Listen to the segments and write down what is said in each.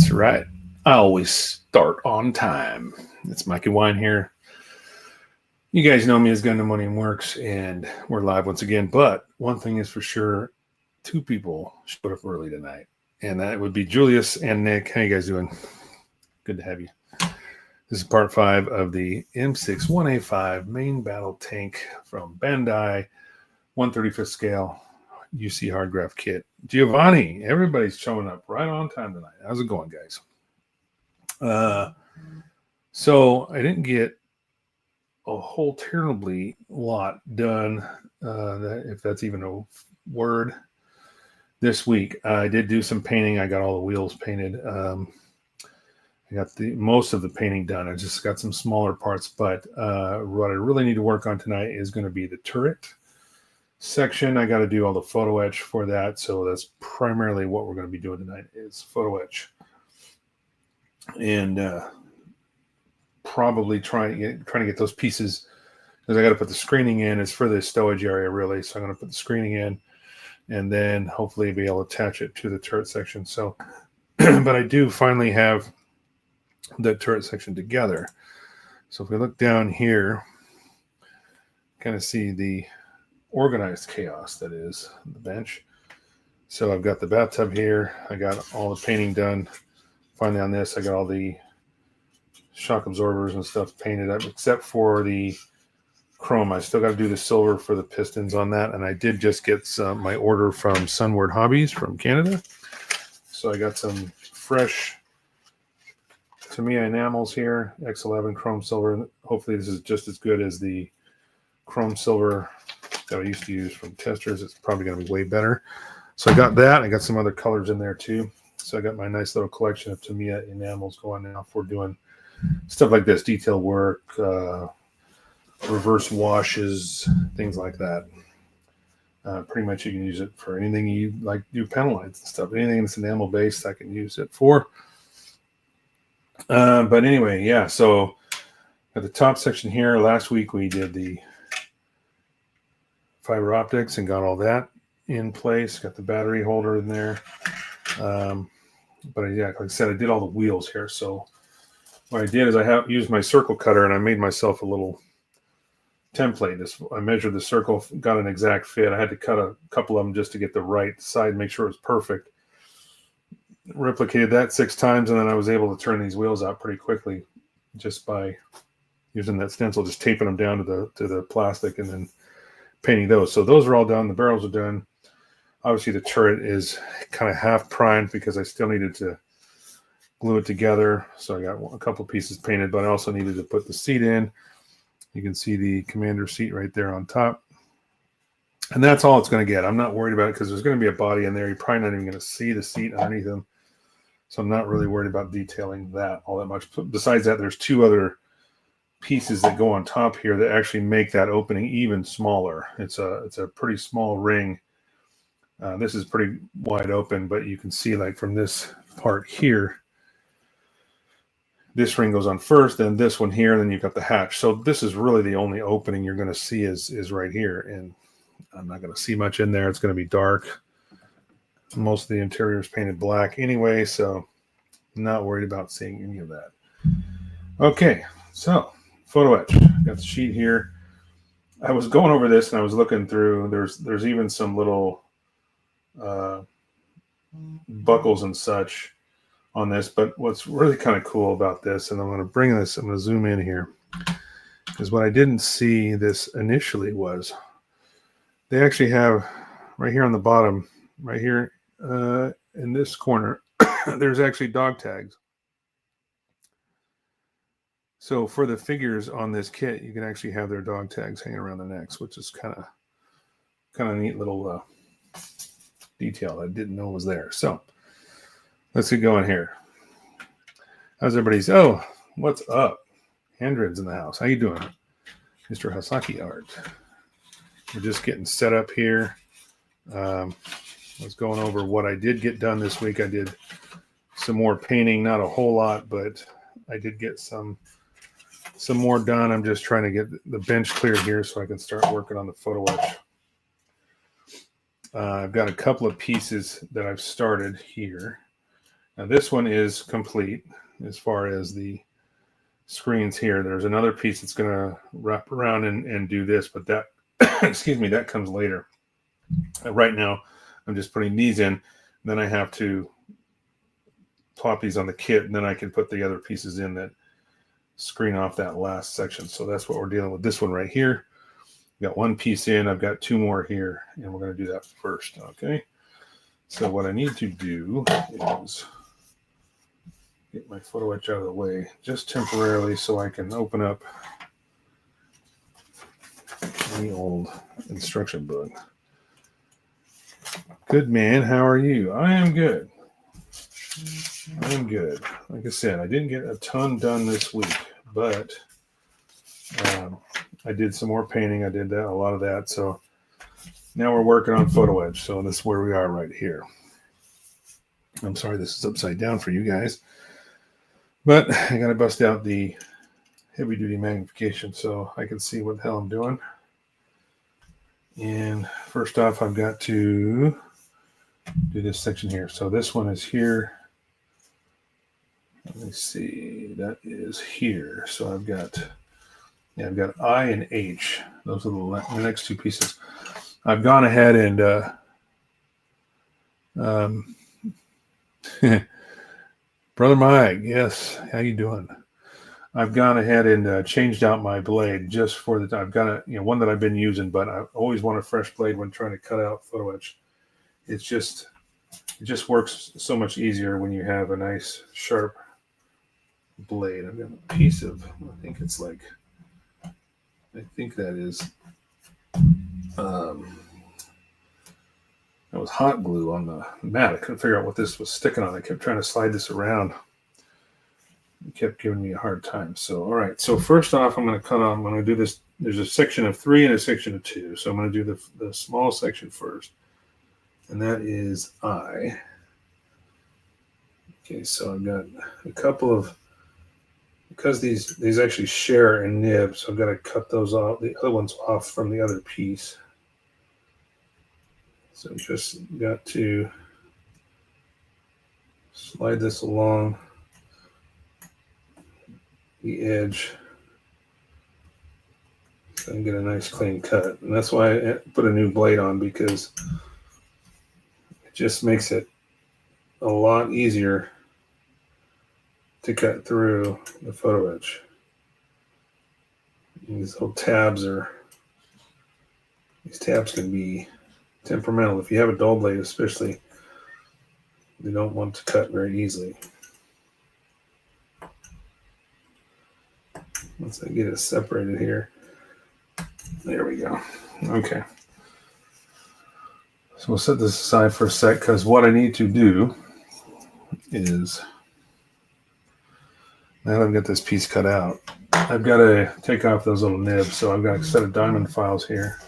That's right. I always start on time. It's Mikey Wine here. You guys know me as Gundam Money and Works, and we're live once again. But one thing is for sure, two people showed up early tonight, and that would be Julius and Nick. How you guys doing? Good to have you. This is part 5 of the M61A5 main battle tank from Bandai, 1/35th scale UC hard graph kit. Giovanni, everybody's showing up right on time tonight. How's it going, guys? So I didn't get a whole terribly lot done, if that's even a word, this week. I did do some painting. I got all the wheels painted. I got most of the painting done. I just got some smaller parts, but what I really need to work on tonight is going to be the turret section. I got to do all the photo etch for that, so that's primarily what we're going to be doing tonight is photo etch, and probably trying to get those pieces, because I got to put the screening in. It's for the stowage area, really, so I'm going to put the screening in, and then hopefully be able to attach it to the turret section. So, but I do finally have the turret section together. So if we look down here, kind of see the organized chaos that is the bench. So I've got the bathtub here. I got all the painting done. Finally on this, I got all the shock absorbers and stuff painted up, except for the chrome. I still got to do the silver for the pistons on that. And I did just get my order from Sunward Hobbies from Canada. So I got some fresh Tamiya enamels here, X11 chrome silver. Hopefully this is just as good as the chrome silver that I used to use from testers. It's probably going to be way better. So I got that. I got some other colors in there too. So I got my nice little collection of Tamiya enamels going now for doing stuff like this, detail work, reverse washes, things like that. Pretty much you can use it for anything you like, do panel lines and stuff. Anything that's enamel based, I can use it for. But anyway, yeah, so at the top section here, last week we did the fiber optics and got all that in place. Got the battery holder in there. But yeah, like I said, I did all the wheels here. So what I did is I used my circle cutter and I made myself a little template. I measured the circle, got an exact fit. I had to cut a couple of them just to get the right side, make sure it was perfect. Replicated that 6 times, and then I was able to turn these wheels out pretty quickly just by using that stencil, just taping them down to the plastic and then painting those. So those are all done. The barrels are done. Obviously the turret is kind of half primed because I still needed to glue it together. So I got a couple pieces painted, but I also needed to put the seat in. You can see the commander seat right there on top. And that's all it's going to get. I'm not worried about it because there's going to be a body in there. You're probably not even going to see the seat underneath them. So I'm not really worried about detailing that all that much. Besides that, there's 2 other pieces that go on top here that actually make that opening even smaller. It's a pretty small ring. This is pretty wide open, but you can see like from this part here, this ring goes on first, then this one here, and then you've got the hatch. So this is really the only opening you're going to see is right here. And I'm not going to see much in there. It's going to be dark. Most of the interior is painted black anyway, so I'm not worried about seeing any of that. Okay, so photo etch. Got the sheet here. I was going over this and I was looking through. There's even some little buckles and such on this, but what's really kind of cool about this, and I'm going to zoom in here, is what I didn't see this initially was they actually have right here on the bottom, right here in this corner, there's actually dog tags. So for the figures on this kit, you can actually have their dog tags hanging around their necks, which is kind of neat little detail I didn't know was there. So let's get going here. How's everybody's? Oh, what's up? Hendren's in the house. How you doing, Mr. Hasaki Art? We're just getting set up here. I was going over what I did get done this week. I did some more painting, not a whole lot, but I did get some more done. I'm just trying to get the bench cleared here so I can start working on the photo etch. I've got a couple of pieces that I've started here. Now this one is complete as far as the screens here. There's another piece that's going to wrap around and do this, but that, excuse me, that comes later. Right now, I'm just putting these in. Then I have to plop these on the kit, and then I can put the other pieces in that screen off that last section. So that's what we're dealing with. This one right here. Got one piece in. I've got two more here, and we're going to do that first. Okay. So what I need to do is get my photo etch out of the way just temporarily so I can open up the old instruction book. Good man, how are you? I am good. I am good. Like I said, I didn't get a ton done this week, but I did some more painting. I did a lot of that. So now we're working on photo etch. So this is where we are right here. I'm sorry this is upside down for you guys, but I got to bust out the heavy duty magnification so I can see what the hell I'm doing. And first off, I've got to do this section here. So this one is here. Let me see. That is here. So I've got I and H. Those are the next two pieces. I've gone ahead and Brother Mike, yes, how you doing? I've gone ahead and changed out my blade just for the. I've got one that I've been using, but I always want a fresh blade when trying to cut out photo etch. It just works so much easier when you have a nice sharp blade. I've got a piece of. I think it's like. I think that is. That was hot glue on the mat. I couldn't figure out what this was sticking on. I kept trying to slide this around. It kept giving me a hard time. So, all right. So first off, I'm going to cut on. I'm going to do this. There's a section of 3 and a section of 2. So I'm going to do the small section first. And that is I. Okay, so I've got a couple of, because these actually share a nib, so I've got to cut those off, the other ones off from the other piece. So just got to slide this along the edge so I can get a nice clean cut. And that's why I put a new blade on, because it just makes it a lot easier to cut through the photo etch. These little tabs can be temperamental. If you have a dull blade especially, they don't want to cut very easily. Once I get it separated here, there we go. Okay. So we'll set this aside for a sec, because what I need to do is, now that I've got this piece cut out, I've got to take off those little nibs. So I've got a set of diamond files here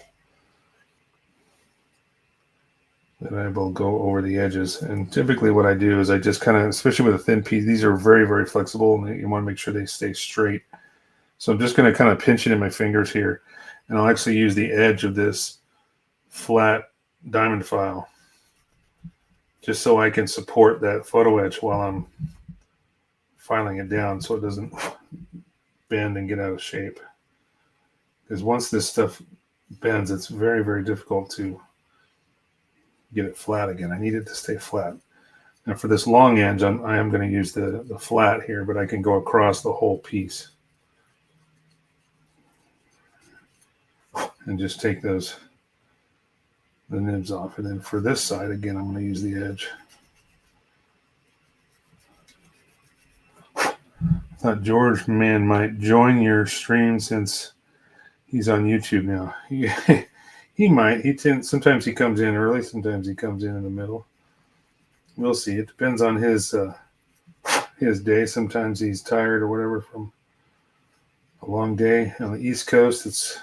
that I will go over the edges. And typically what I do is I just kind of, especially with a thin piece, these are very, very flexible, and you want to make sure they stay straight. So I'm just going to kind of pinch it in my fingers here, and I'll actually use the edge of this flat diamond file just so I can support that photo etch while I'm filing it down, so it doesn't bend and get out of shape. Because once this stuff bends, it's very, very difficult to get it flat again. I need it to stay flat. Now for this long edge, I am going to use the flat here, but I can go across the whole piece and just take the nibs off. And then for this side, again, I'm going to use the edge. I thought George Man might join your stream since he's on YouTube now. He might. Sometimes he comes in early, sometimes he comes in the middle. We'll see. It depends on his day. Sometimes he's tired or whatever from a long day on the East Coast. It's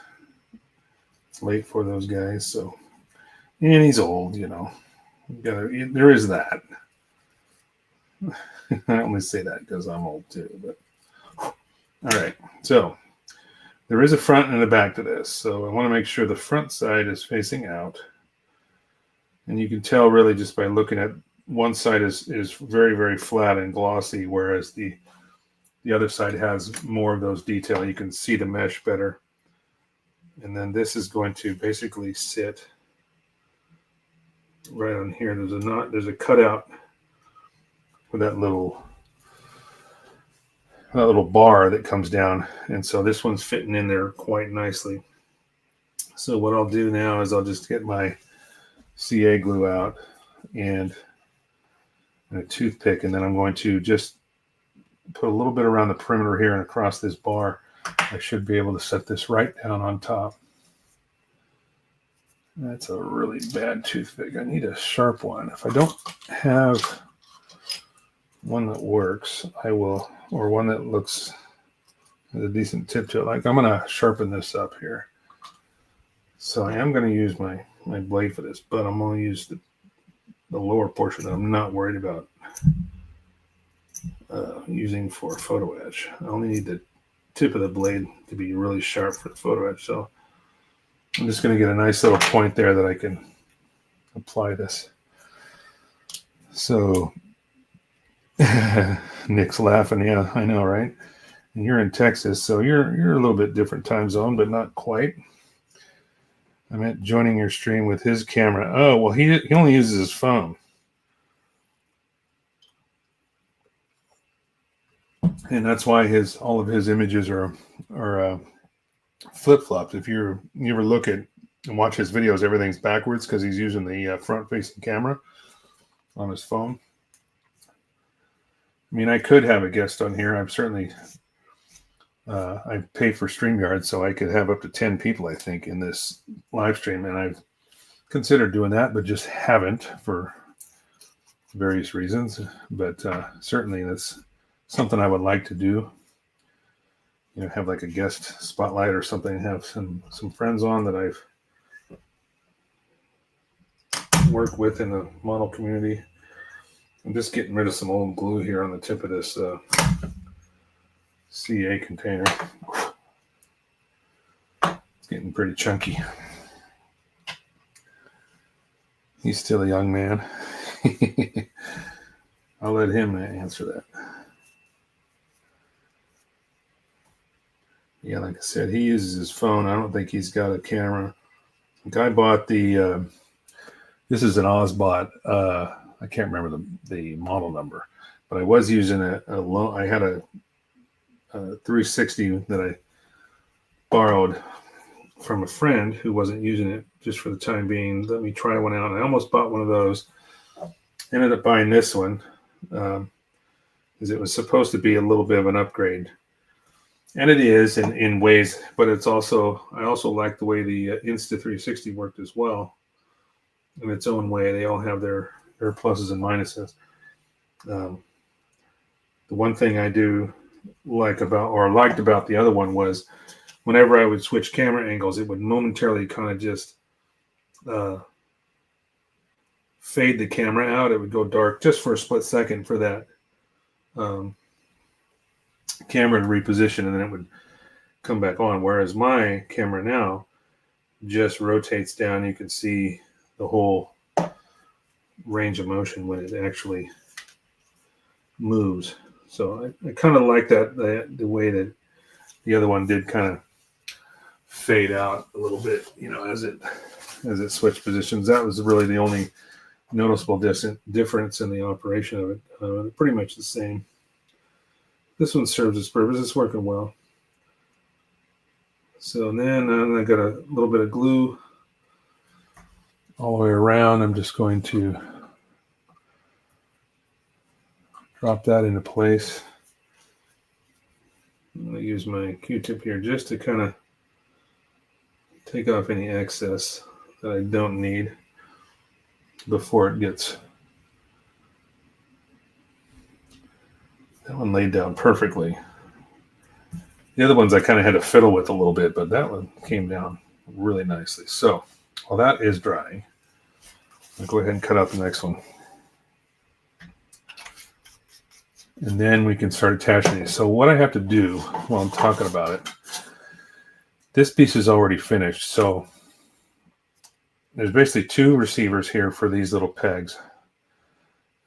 late for those guys. So, and he's old, there is that. I only say that because I'm old too. But all right, so there is a front and a back to this. So I want to make sure the front side is facing out, and you can tell really just by looking at one side is very, very flat and glossy, whereas the other side has more of those detail. You can see the mesh better. And then this is going to basically sit right on here. There's a cutout for that little bar that comes down. And so this one's fitting in there quite nicely. So what I'll do now is I'll just get my CA glue out and a toothpick, and then I'm going to just put a little bit around the perimeter here and across this bar. I should be able to set this right down on top. That's a really bad toothpick. I need a sharp one. If I don't have one that works, I will, or one that looks has a decent tip to it. Like, I'm going to sharpen this up here. So I am going to use my blade for this, but I'm going to use the lower portion that I'm not worried about using for photo etch. I only need the tip of the blade to be really sharp for the photo etch. So I'm just going to get a nice little point there that I can apply this. So Nick's laughing. Yeah, I know, right? And you're in Texas, so you're a little bit different time zone, but not quite. I meant joining your stream with his camera. Oh, well, he only uses his phone. And that's why all of his images are flip-flopped. If you ever look at and watch his videos, everything's backwards because he's using the front-facing camera on his phone. I mean, I could have a guest on here. I've certainly I pay for StreamYard, so I could have up to 10 people, I think, in this live stream. And I've considered doing that, but just haven't for various reasons. But certainly that's something I would like to do. You know, have like a guest spotlight or something, have some friends on that I've worked with in the model community. I'm just getting rid of some old glue here on the tip of this CA container. It's getting pretty chunky. He's still a young man. I'll let him answer that. Yeah, like I said, he uses his phone. I don't think he's got a camera. The guy bought the, this is an Osbot. I can't remember the model number, but I was using I had a 360 that I borrowed from a friend who wasn't using it just for the time being. Let me try one out. I almost bought one of those. Ended up buying this one because it was supposed to be a little bit of an upgrade. And it is in ways, but it's also, I also like the way the Insta360 worked as well in its own way. They all have their pluses and minuses. The one thing I do liked about the other one was whenever I would switch camera angles, it would momentarily kind of just fade the camera out. It would go dark just for a split second for that camera to reposition, and then it would come back on. Whereas my camera now just rotates down. You can see the whole range of motion when it actually moves. So I kind of like that the way that the other one did kind of fade out a little bit, you know, as it switched positions. That was really the only noticeable difference in the operation of it. Pretty much the same. This one serves its purpose. It's working well. So then I got a little bit of glue all the way around. I'm just going to drop that into place. I'm going to use my Q-tip here just to kind of take off any excess that I don't need before it gets that one laid down perfectly. The other ones I kind of had to fiddle with a little bit, but that one came down really nicely. So while that is drying, I'll go ahead and cut out the next one. And then we can start attaching these. So what I have to do while I'm talking about it, this piece is already finished. So there's basically two receivers here for these little pegs.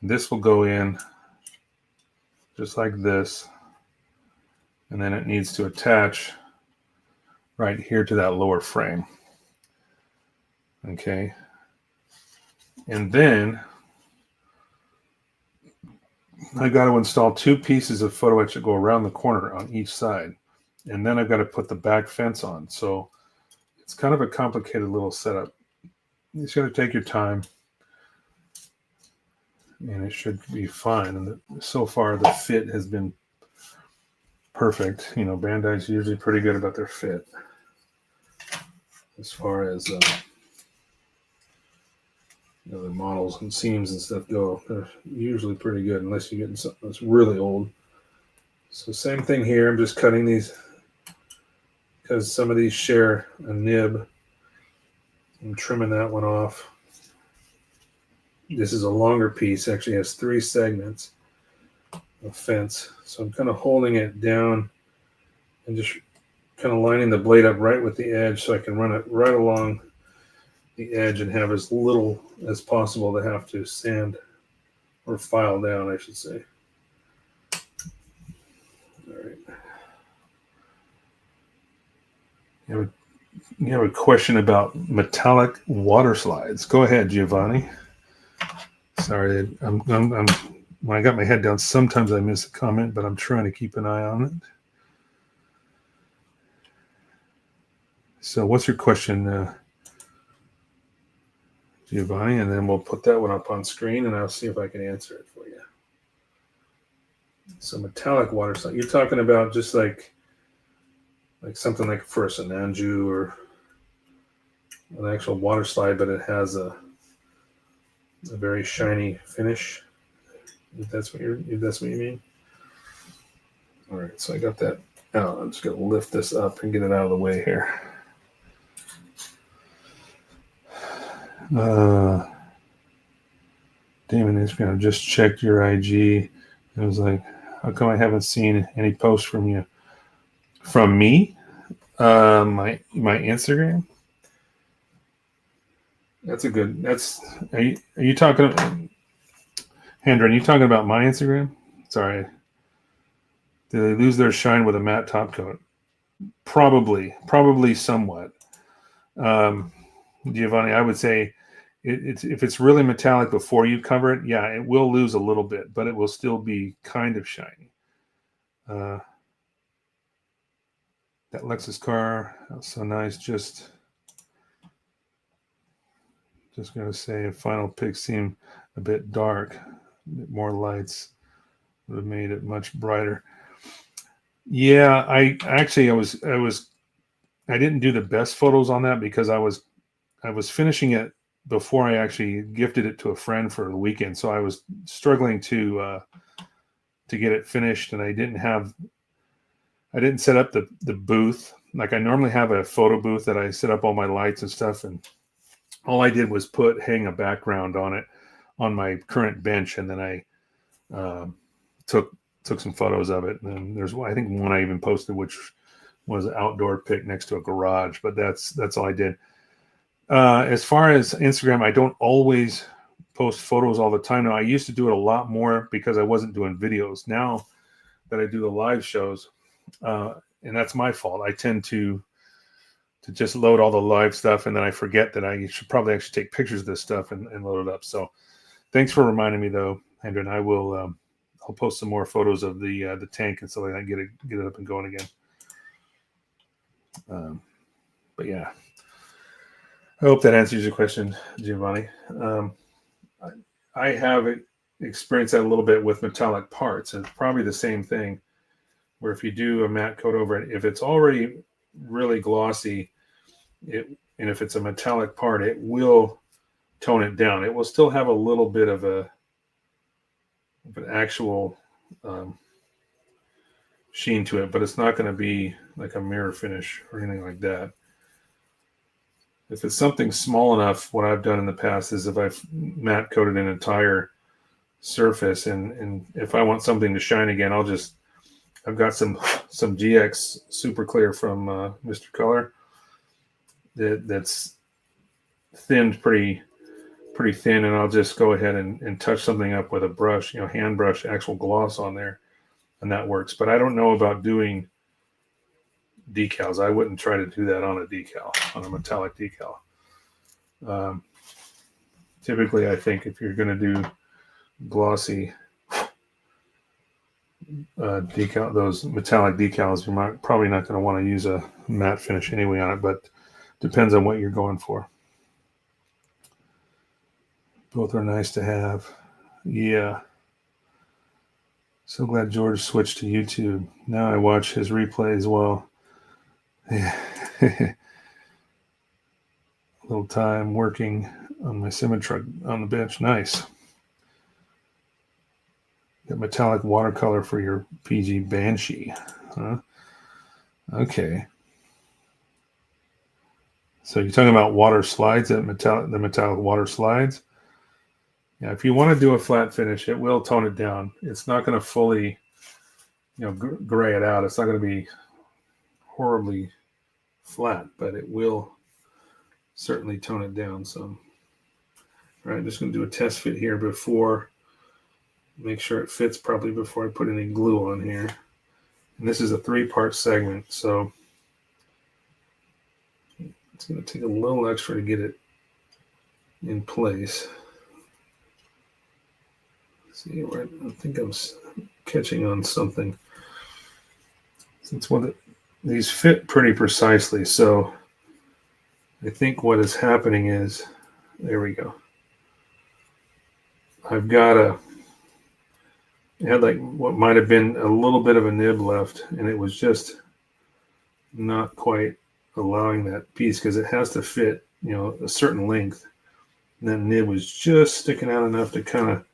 This will go in just like this, and then it needs to attach right here to that lower frame. Okay, and then I got to install 2 pieces of photo etch that go around the corner on each side, and then I've got to put the back fence on. So it's kind of a complicated little setup. You just got to take your time, and it should be fine. And so far, the fit has been perfect. You know, Bandai's usually pretty good about their fit as far as you know, the models and seams and stuff go. They're usually pretty good, unless you're getting something that's really old. So same thing here. I'm just cutting these because some of these share a nib. I'm trimming that one off. This is a longer piece. Actually has 3 segments of fence. So I'm kind of holding it down and just kind of lining the blade up right with the edge so I can run it right along the edge and have as little as possible to have to sand or file down, I should say. All right. You have a question about metallic water slides. Go ahead, Giovanni. Sorry, when I got my head down, sometimes I miss a comment, but I'm trying to keep an eye on it. So what's your question, Giovanni? And then we'll put that one up on screen, and I'll see if I can answer it for you. So metallic water slide. You're talking about just like something like for a Sananju or an actual water slide, but it has a very shiny finish. If that's what you mean. All right, so I got that out. I'm just gonna lift this up and get it out of the way here. Damon is gonna just check your IG. It was like, how come I haven't seen any posts from you? From me? My Instagram? That's a good. Are you talking, Hendren? Are you talking about my Instagram? Sorry. Did they lose their shine with a matte top coat? Probably somewhat. Giovanni, I would say if it's really metallic before you cover it, yeah, it will lose a little bit, but it will still be kind of shiny. That Lexus car, that was so nice. Just gonna say, final pic seemed a bit dark. A bit more lights would have made it much brighter. Yeah, I didn't do the best photos on that because I was finishing it before I actually gifted it to a friend for the weekend, so I was struggling to get it finished, and I didn't set up the booth like I normally have a photo booth that I set up all my lights and stuff, and all I did was hang a background on it on my current bench, and then I took some photos of it. And there's I think one I even posted, which was an outdoor pic next to a garage, but that's all I did. As far as Instagram, I don't always post photos all the time. Now, I used to do it a lot more because I wasn't doing videos. Now that I do the live shows, and that's my fault, I tend to just load all the live stuff, and then I forget that I should probably actually take pictures of this stuff and load it up. So thanks for reminding me, though, Hendren. I will I'll post some more photos of the tank and so I get it up and going again. But yeah, I hope that answers your question, Giovanni. I have experienced that a little bit with metallic parts, and it's probably the same thing, where if you do a matte coat over it, if it's already really glossy, and if it's a metallic part, it will tone it down. It will still have a little bit of an actual sheen to it, but it's not going to be like a mirror finish or anything like that. If it's something small enough, what I've done in the past is if I've matte coated an entire surface, and if I want something to shine again, I've got some GX Super Clear from Mr. Color that's thinned pretty pretty thin, and I'll just go ahead and touch something up with a brush, hand brush, actual gloss on there, and that works. But I don't know about doing decals. I wouldn't try to do that on a decal, on a metallic decal. Typically, I think if you're going to do glossy decal, those metallic decals, you're probably not going to want to use a matte finish anyway on it, but depends on what you're going for. Both are nice to have. Yeah. So glad George switched to YouTube. Now I watch his replays while a little time working on my semi-truck on the bench. Nice. Got metallic watercolor for your PG Banshee. Huh? Okay. So you're talking about water slides, the metallic water slides? Yeah, if you want to do a flat finish, it will tone it down. It's not going to fully, gray it out. It's not going to be horribly flat, but it will certainly tone it down some. All right, I'm just going to do a test fit here make sure it fits properly before I put any glue on here. And this is a 3-part segment, so it's going to take a little extra to get it in place. See, I think I'm catching on something. Since these fit pretty precisely, so I think what is happening is, there we go. I've got it had like what might have been a little bit of a nib left, and it was just not quite allowing that piece because it has to fit, a certain length. And that nib was just sticking out enough to kind of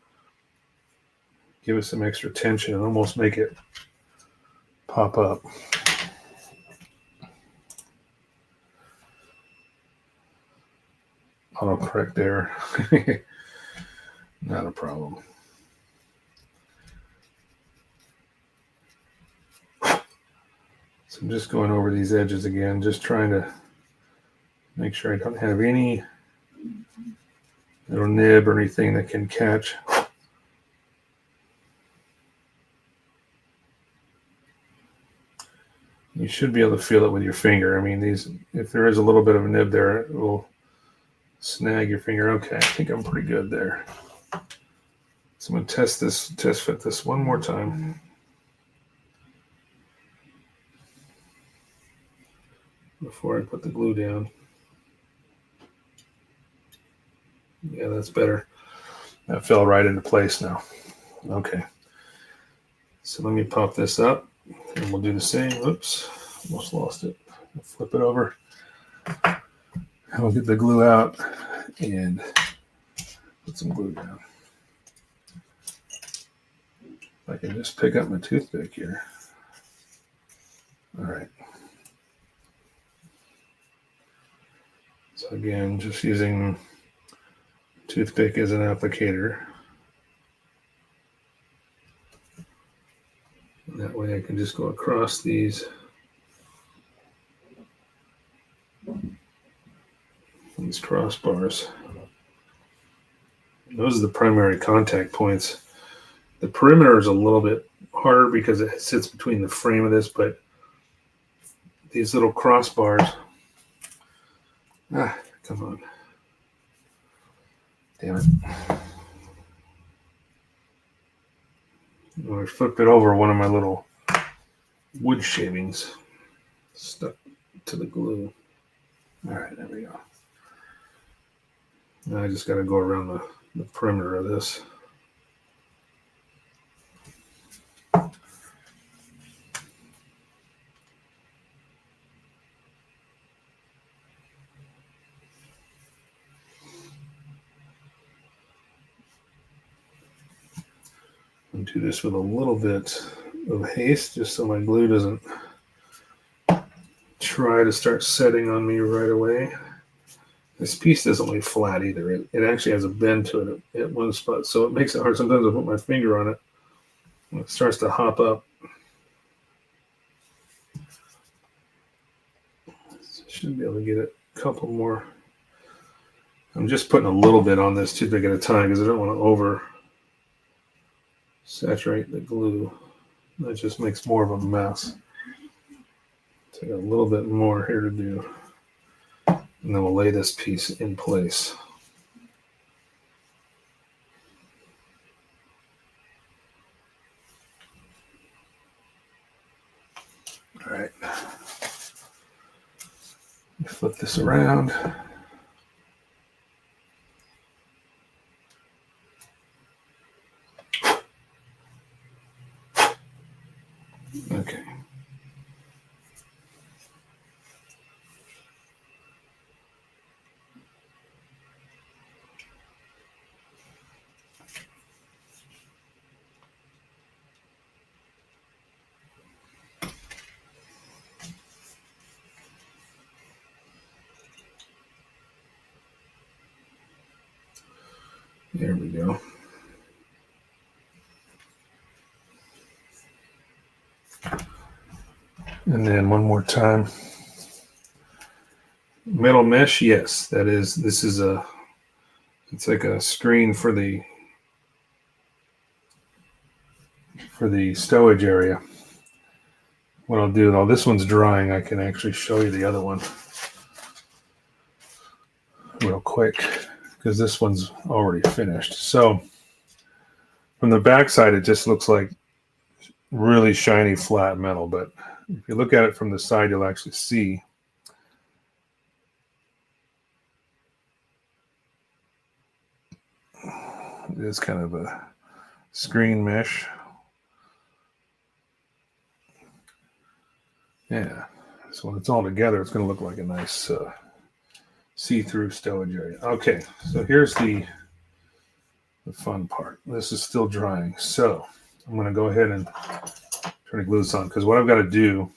give it some extra tension and almost make it pop up. Autocorrect there. Not a problem. So I'm just going over these edges again, just trying to make sure I don't have any little nib or anything that can catch. You should be able to feel it with your finger. I mean, if there is a little bit of a nib there, it will snag your finger. Okay, I think I'm pretty good there. So I'm going to test fit this one more time. Before I put the glue down. Yeah, that's better. That fell right into place now. Okay. So let me pop this up and we'll do the same. Oops, almost lost it. I'll flip it over. I'll get the glue out and put some glue down. If I can just pick up my toothpick here. All right. So again, just using toothpick as an applicator. And that way I can just go across these crossbars. Those are the primary contact points. The perimeter is a little bit harder because it sits between the frame of this, but these little crossbars, come on. Damn it. I flipped it over, one of my little wood shavings stuck to the glue. All right, there we go. Now I just got to go around the perimeter of this. And do this with a little bit of haste, just so my glue doesn't try to start setting on me right away. This piece doesn't lay flat either. It actually has a bend to it at one spot, so it makes it hard sometimes to put my finger on it. When it starts to hop up. Should be able to get a couple more. I'm just putting a little bit on this too big at a time because I don't want to over saturate the glue. That just makes more of a mess. Take a little bit more here to do. And then we'll lay this piece in place. All right. Flip this around. Okay. There we go. And then one more time. Metal mesh, yes, that is. This is it's like a screen for the stowage area. What I'll do, though, this one's drying. I can actually show you the other one real quick because this one's already finished. So from the back side, it just looks like really shiny flat metal, but if you look at it from the side, you'll actually see it is kind of a screen mesh. Yeah, so when it's all together, it's going to look like a nice see-through stowage area. Okay, so here's the fun part. This is still drying, so I'm going to go ahead and try to glue this on, because what I've got to do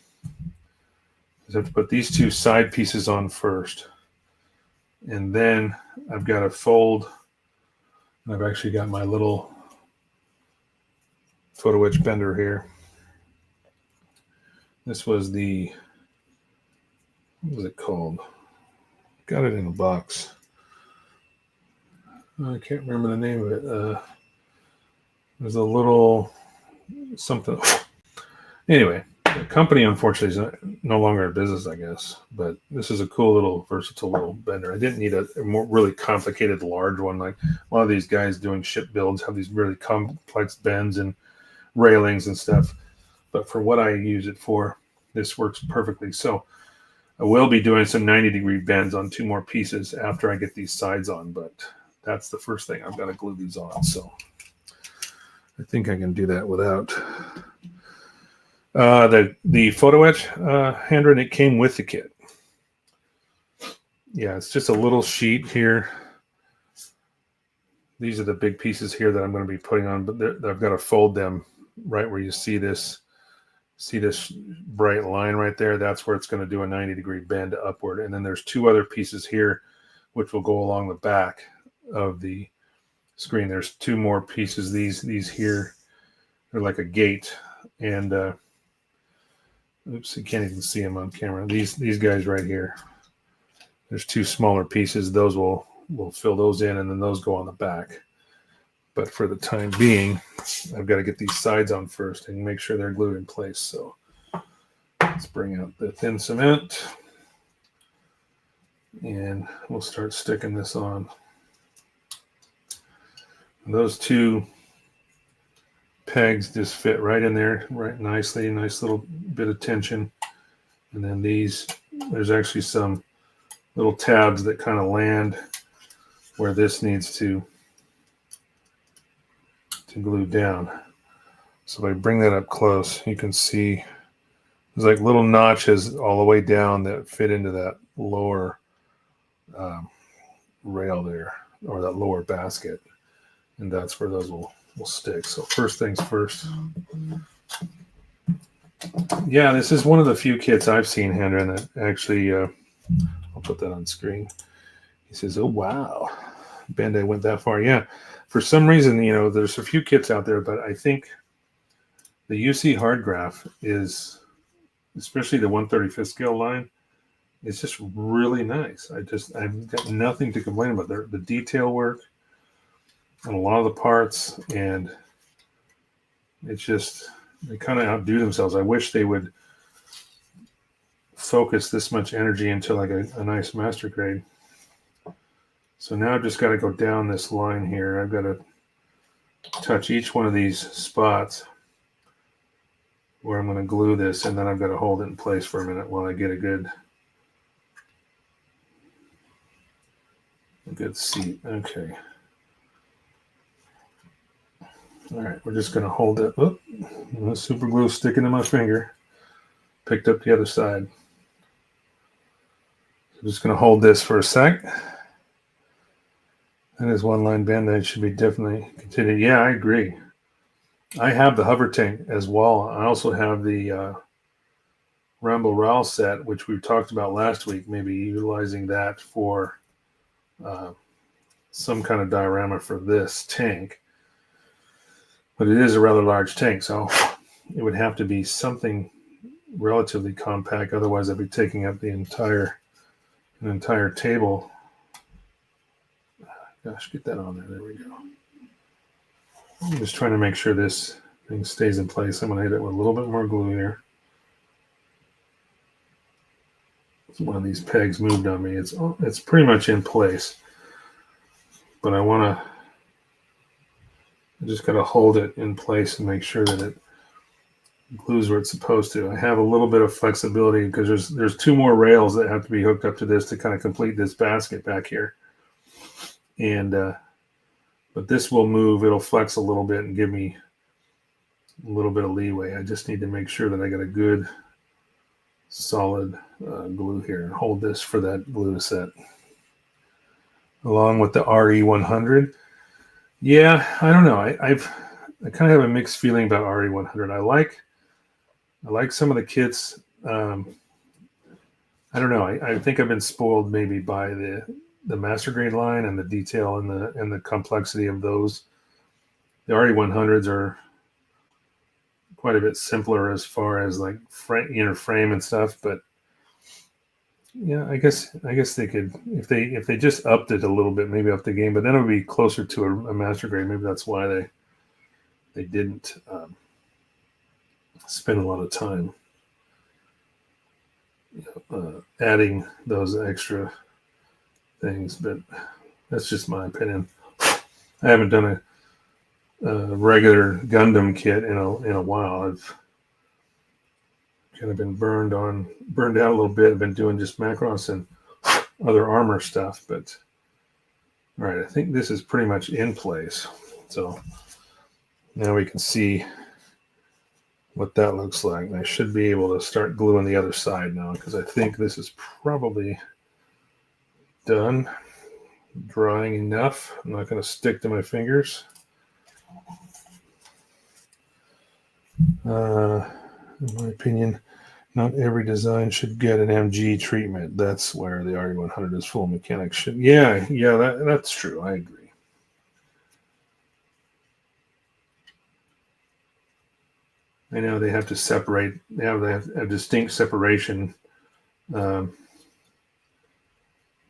is I have to put these two side pieces on first, and then I've got to fold, and I've actually got my little photo etch bender here. This was the, what was it called? Got it in a box. I can't remember the name of it. There's a little something. Anyway, the company unfortunately is no longer in business, I guess. But this is a cool little versatile little bender. I didn't need a more really complicated large one. Like a lot of these guys doing ship builds have these really complex bends and railings and stuff. But for what I use it for, this works perfectly. So I will be doing some 90-degree bends on two more pieces after I get these sides on, but that's the first thing. I've got to glue these on. So I think I can do that without the photo etch handwritten. It came with the kit. Yeah, it's just a little sheet here. These are the big pieces here that I'm going to be putting on, but I've got to fold them right where you see this. See this bright line right there? That's where it's going to do a 90-degree bend upward. And then there's two other pieces here, which will go along the back of the screen. There's two more pieces. These here, they're like a gate. And oops, you can't even see them on camera. These guys right here. There's two smaller pieces. Those will fill those in, and then those go on the back. But for the time being, I've got to get these sides on first and make sure they're glued in place. So let's bring out the thin cement, and we'll start sticking this on. And those two pegs just fit right in there, right nicely. Nice little bit of tension. And then these, there's actually some little tabs that kind of land where this needs to glue down. So if I bring that up close, you can see there's like little notches all the way down that fit into that lower rail there, or that lower basket, and that's where those will stick. So first things first. Yeah, this is one of the few kits I've seen handwritten that actually I'll put that on screen. He says, "Oh wow, Bandai went that far." Yeah. For some reason, you know, there's a few kits out there, but I think the UC hard graph is, especially the 1/35th scale line, It's just really nice. I've got nothing to complain about. The detail work on a lot of the parts, and it's just, they kind of outdo themselves. I wish they would focus this much energy into like a nice master grade. So now I've just got to go down this line here. I've got to touch each one of these spots where I'm going to glue this, and then I've got to hold it in place for a minute while I get a good seat. Okay. All right, we're just going to hold it. Oh, the super glue sticking to my finger. Picked up the other side. I'm just going to hold this for a sec. That is one line Bandai should be definitely continued. Yeah, I agree. I have the hover tank as well. I also have the Rambo Rowell set, which we talked about last week, maybe utilizing that for some kind of diorama for this tank. But it is a rather large tank, so it would have to be something relatively compact. Otherwise, I'd be taking up an entire table. Gosh, get that on there. There we go. I'm just trying to make sure this thing stays in place. I'm going to hit it with a little bit more glue here. One of these pegs moved on me. It's pretty much in place, but I just got to hold it in place and make sure that it glues where it's supposed to. I have a little bit of flexibility because there's two more rails that have to be hooked up to this to kind of complete this basket back here. And but this will move. It'll flex a little bit and give me a little bit of leeway. I just need to make sure that I got a good solid glue here and hold this for that glue to set. Along with the RE100. Yeah, I don't know. I kind of have a mixed feeling about RE100. I like some of the kits. I don't know. I think I've been spoiled maybe by the master grade line and the detail and the complexity of those. The RE100s are quite a bit simpler as far as like inner frame and stuff, but yeah, I guess they could, if they just upped it a little bit, maybe up the game, but then it would be closer to a master grade. Maybe that's why they didn't spend a lot of time adding those extra things, but that's just my opinion. I haven't done a regular Gundam kit in a while. I've kind of been burned out a little bit. I've been doing just Macross and other armor stuff, but all right, I think this is pretty much in place. So now we can see what that looks like. And I should be able to start gluing the other side now because I think this is probably done. Drying enough. I'm not going to stick to my fingers. In my opinion, not every design should get an MG treatment. That's where the RE100 is full mechanics should. Yeah, that's true. I agree. I know they have to separate. They have a distinct separation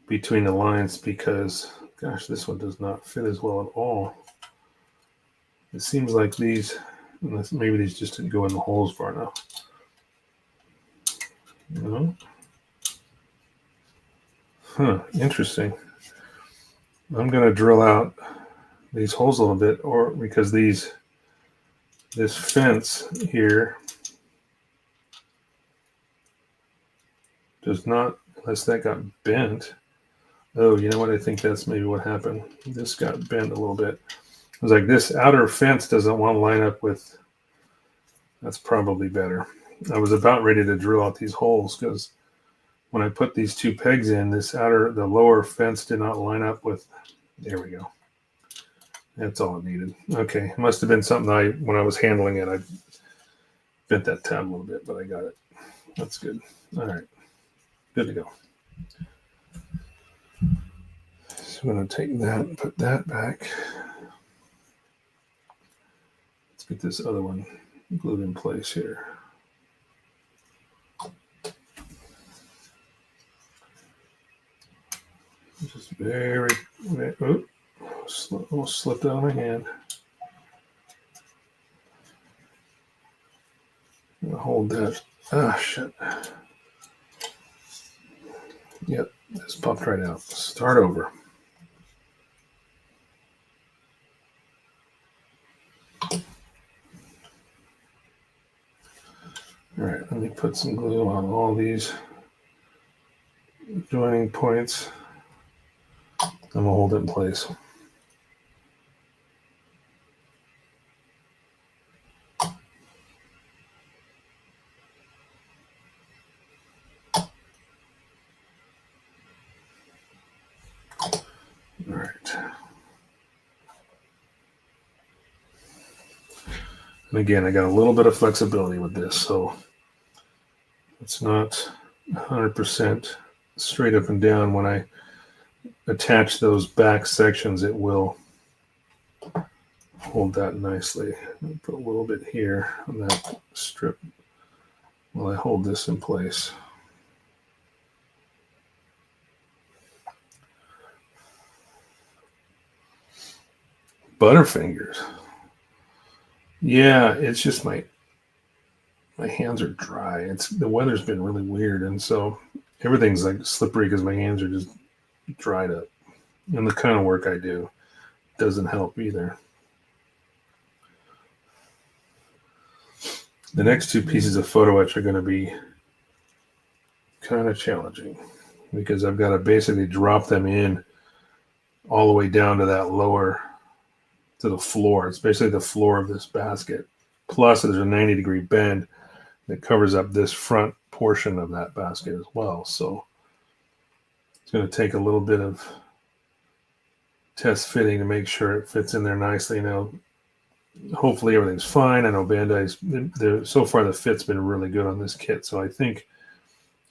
between the lines because, gosh, this one does not fit as well at all. It seems like maybe these just didn't go in the holes far enough. No. Huh, interesting. I'm going to drill out these holes a little bit, or because this fence here does not, unless that got bent. Oh, you know what? I think that's maybe what happened. This got bent a little bit. It was like this outer fence doesn't want to line up with. That's probably better. I was about ready to drill out these holes because when I put these two pegs in, the lower fence did not line up with. There we go. That's all it needed. Okay, it must have been something when I was handling it, I bent that tab a little bit, but I got it. That's good. All right, good to go. So I'm going to take that and put that back. Let's get this other one glued in place here. Just very, very almost slipped out of my hand. I'm gonna hold that. Ah, shit. Yep, just popped right out. Start over. All right, let me put some glue on all these joining points. I'm gonna hold it in place. All right. And again, I got a little bit of flexibility with this, so it's not 100% straight up and down. When I attach those back sections, it will hold that nicely. I'll put a little bit here on that strip while I hold this in place. Butterfingers. Yeah, it's just my hands are dry. The weather's been really weird, and so everything's like slippery because my hands are just dried up. And the kind of work I do doesn't help either. The next two pieces of photo etch are going to be kind of challenging because I've got to basically drop them in all the way down to that lower, to the floor. It's basically the floor of this basket. Plus there's a 90-degree bend that covers up this front portion of that basket as well. So it's going to take a little bit of test fitting to make sure it fits in there nicely. Now, hopefully everything's fine. I know Bandai's, so far the fit's been really good on this kit. So I think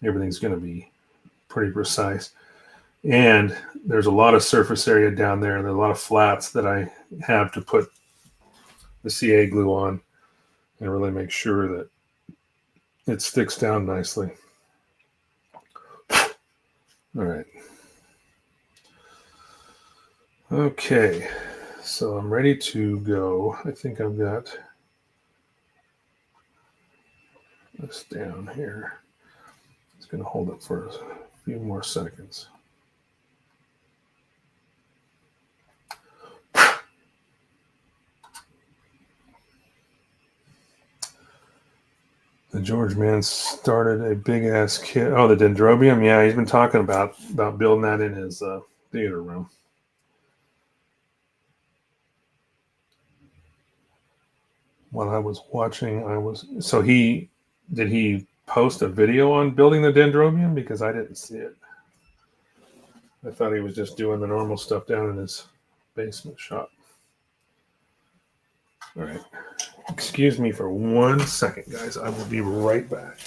everything's going to be pretty precise. And there's a lot of surface area down there. There's a lot of flats that I have to put the CA glue on and really make sure that it sticks down nicely. All right. Okay, so I'm ready to go. I think I've got this down here. It's going to hold it for a few more seconds. The George man started a big ass kit. Oh, the Dendrobium. Yeah, he's been talking about building that in his theater room. While I was watching, did he post a video on building the Dendrobium? Because I didn't see it. I thought he was just doing the normal stuff down in his basement shop. All right. Excuse me for 1 second, guys. I will be right back.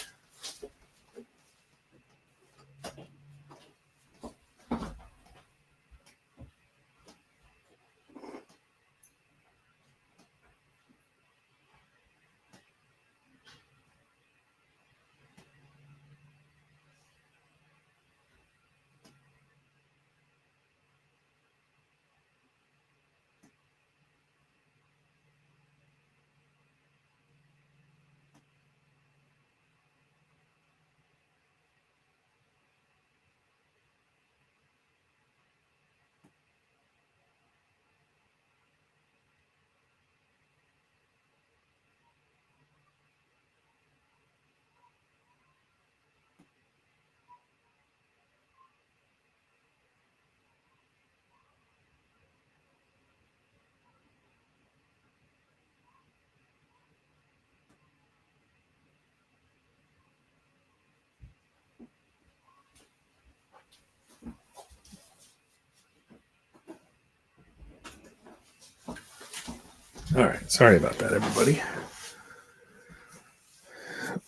All right. Sorry about that, everybody.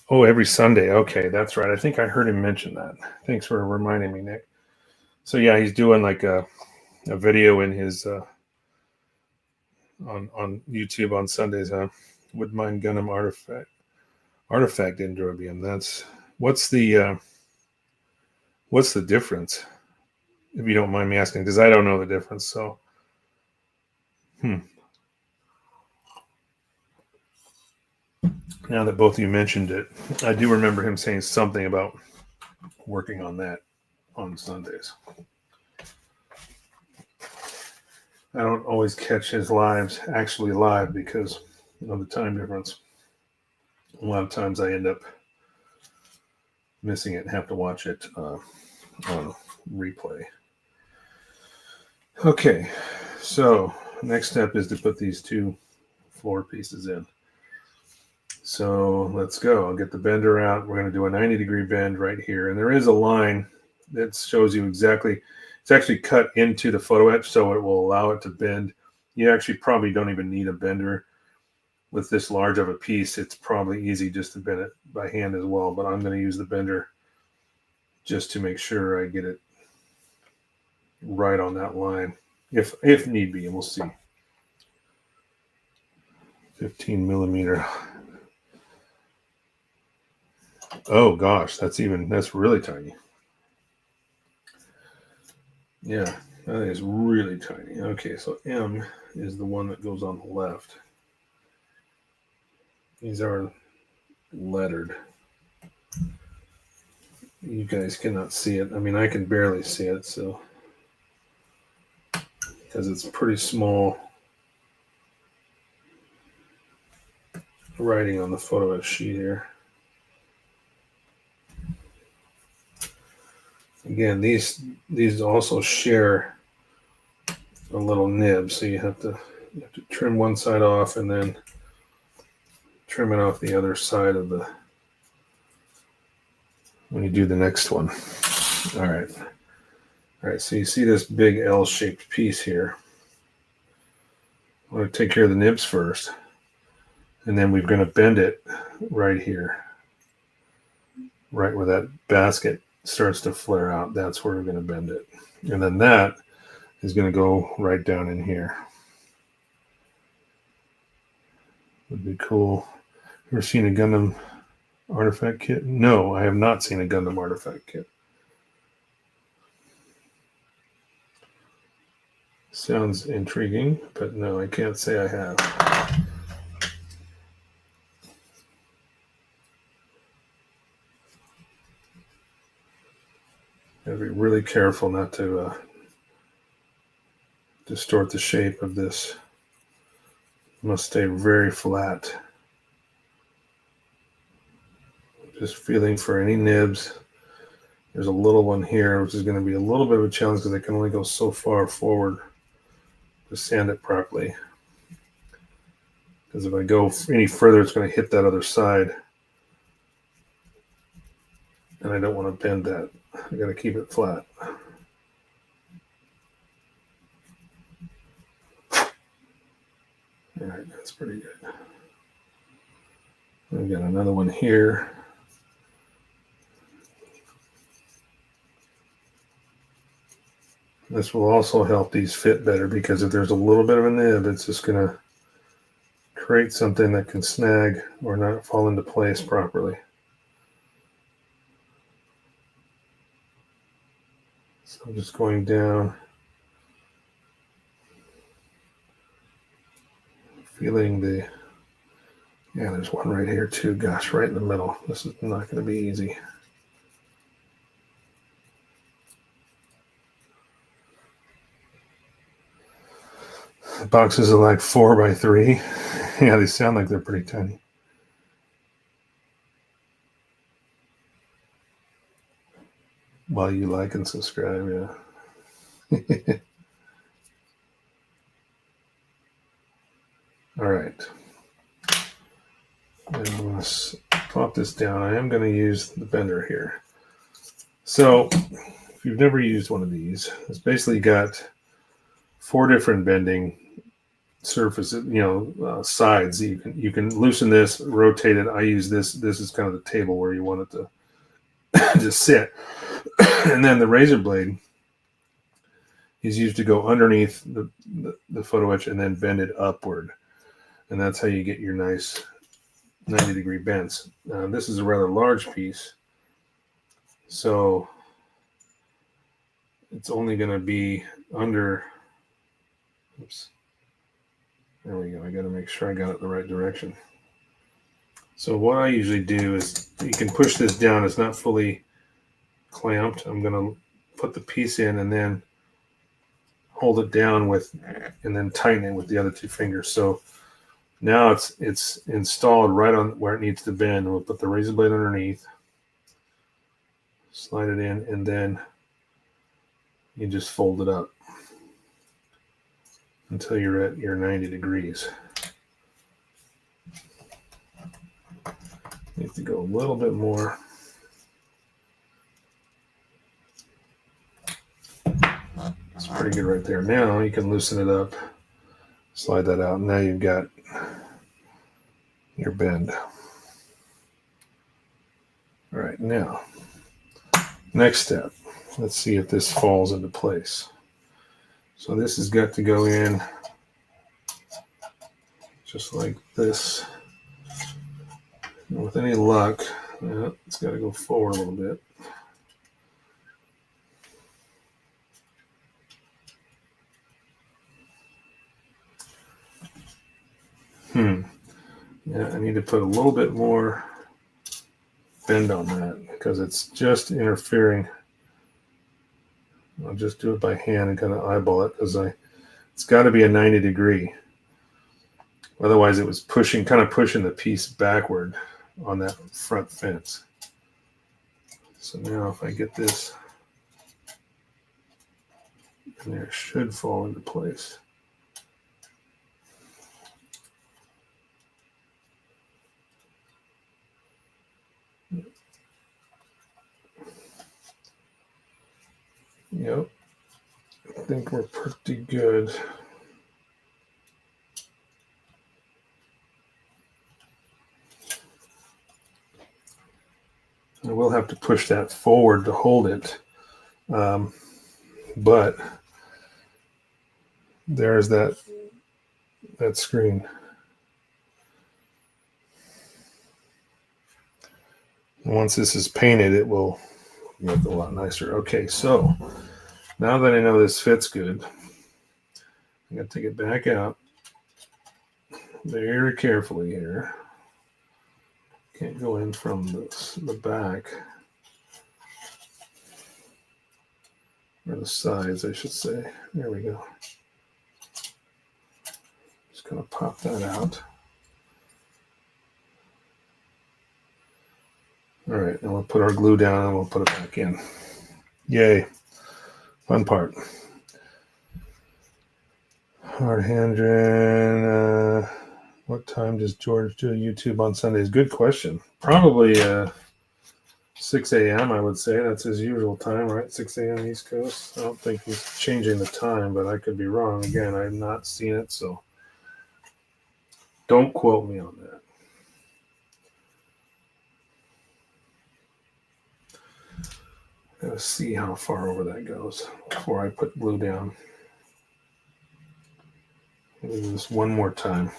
Oh, every Sunday. Okay, that's right. I think I heard him mention that. Thanks for reminding me, Nick. So yeah, he's doing like a video in his on YouTube on Sundays. Woodmine Gundam artifact Dendrobium. What's the difference? if you don't mind me asking, because I don't know the difference. So, now that both of you mentioned it, I do remember him saying something about working on that on Sundays. I don't always catch his lives actually live because of the time difference. A lot of times I end up missing it and have to watch it on replay. Okay, so next step is to put these two floor pieces in. So let's go. I'll get the bender out. We're going to do a 90-degree bend right here. And there is a line that shows you exactly, it's actually cut into the photo etch, so it will allow it to bend. You actually probably don't even need a bender. With this large of a piece, it's probably easy just to bend it by hand as well. But I'm going to use the bender just to make sure I get it right on that line, if need be, and we'll see. 15 millimeter. Oh gosh, that's really tiny. Yeah, that is really tiny. Okay, so M is the one that goes on the left. These are lettered. You guys cannot see it. I mean, I can barely see it, so because it's pretty small writing on the photo sheet here. Again, these also share a little nib, so you have to trim one side off and then trim it off the other side of the when you do the next one. All right. So you see this big L-shaped piece here. I'm going to take care of the nibs first, and then we're going to bend it right here, right where that basket starts to flare out. That's where we're going to bend it, and then that is going to go right down in here. Would be cool. Ever seen a Gundam artifact kit? No, I have not seen a Gundam artifact kit. Sounds intriguing, but no, I can't say I have. Gotta be really careful not to distort the shape of this. Must stay very flat. Just feeling for any nibs. There's a little one here, which is going to be a little bit of a challenge because I can only go so far forward to sand it properly. Because if I go any further, it's going to hit that other side. And I don't want to bend that. I got to keep it flat. All right, that's pretty good. We got another one here. This will also help these fit better because if there's a little bit of a nib, it's just going to create something that can snag or not fall into place properly. So I'm just going down, feeling the, yeah, there's one right here too. Gosh, right in the middle. This is not going to be easy. The boxes are like 4x3. Yeah, they sound like they're pretty tiny. While you like and subscribe, yeah. All right. And I'm going to pop this down. I am going to use the bender here. So if you've never used one of these, it's basically got 4 different bending surfaces, sides. You can loosen this, rotate it. I use this. This is kind of the table where you want it to just sit. And then the razor blade is used to go underneath the photo etch and then bend it upward. And that's how you get your nice 90-degree bends. This is a rather large piece. So it's only going to be under, oops, there we go. I got to make sure I got it the right direction. So what I usually do is, you can push this down. It's not fully clamped. I'm going to put the piece in and then hold it down with, and then tighten it with the other two fingers. So now it's installed right on where it needs to bend. We'll put the razor blade underneath, slide it in, and then you just fold it up until you're at your 90 degrees. You have to go a little bit more. It's pretty good right there. Now you can loosen it up, slide that out, and now you've got your bend. All right, now, next step. Let's see if this falls into place. So this has got to go in just like this. And with any luck, it's got to go forward a little bit. Yeah, I need to put a little bit more bend on that because it's just interfering. I'll just do it by hand and kind of eyeball it because it's got to be a 90 degree. Otherwise, it was kind of pushing the piece backward on that front fence. So now if I get this in there, it should fall into place. Yep, I think we're pretty good. I will have to push that forward to hold it, but there's that screen. And once this is painted, it will look a lot nicer. Okay, so now that I know this fits good, I'm going to take it back out very carefully here. Can't go in from the back, or the sides, I should say. There we go. Just going to pop that out. All right, and we'll put our glue down and we'll put it back in. Yay. Fun part. Hard Handren. What time does George do YouTube on Sundays? Good question. Probably 6 a.m. I would say. That's his usual time, right? 6 a.m. East Coast. I don't think he's changing the time, but I could be wrong. Again, I have not seen it, so don't quote me on that. Gotta see how far over that goes before I put glue down. I'll do this one more time.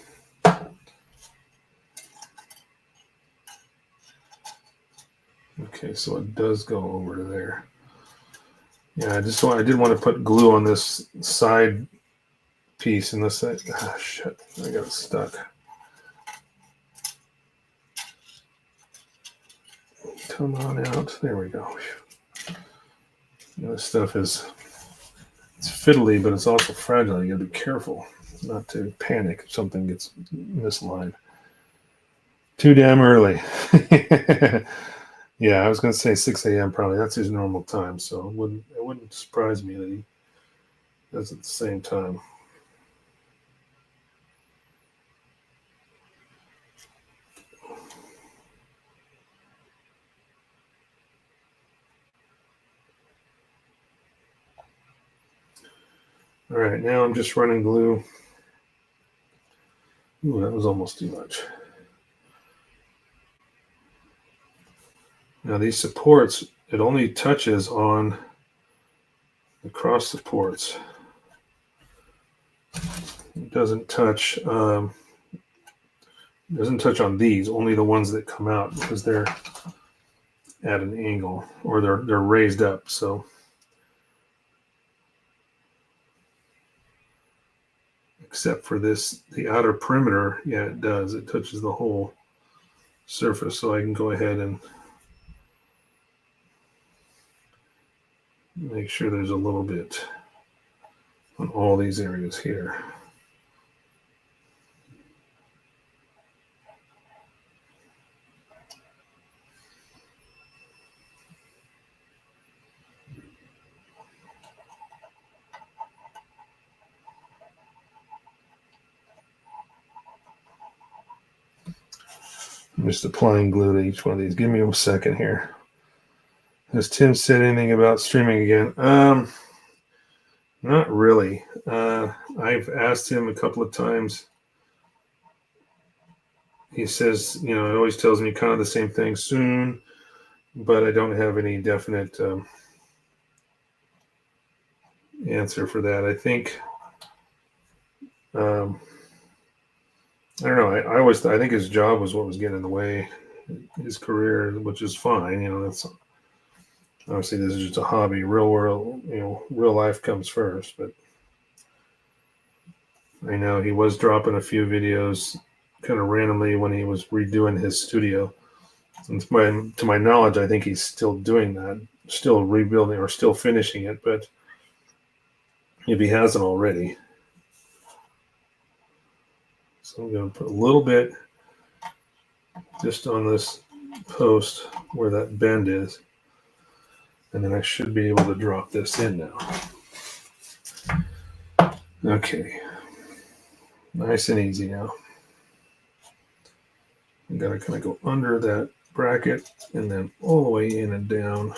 Okay, so it does go over to there. Yeah, I did want to put glue on this side piece, and this side. Ah, shit! I got it stuck. Come on out. There we go. This stuff it's fiddly, but it's also fragile. You gotta be careful not to panic if something gets misaligned. Too damn early. Yeah, I was gonna say 6 a.m. probably. That's his normal time, so it wouldn't surprise me that he does it at the same time. All right, now I'm just running glue. Ooh, that was almost too much. Now these supports, it only touches on the cross supports. It doesn't touch on these, only the ones that come out because they're at an angle or they're raised up. So except for this, the outer perimeter. Yeah, it does. It touches the whole surface, so I can go ahead and make sure there's a little bit on all these areas here. I'm just applying glue to each one of these. Give me a second here. Has Tim said anything about streaming again? Not really. I've asked him a couple of times. He says, it always tells me kind of the same thing, soon, but I don't have any definite answer for that. I think, I don't know. I think his job was what was getting in the way, his career, which is fine. That's obviously, this is just a hobby. Real world, real life comes first. But I know he was dropping a few videos kind of randomly when he was redoing his studio. And to my knowledge, I think he's still doing that, still rebuilding or still finishing it. But if he hasn't already, so I'm going to put a little bit just on this post where that bend is. And then I should be able to drop this in now. Okay. Nice and easy now. I'm going to kind of go under that bracket and then all the way in and down.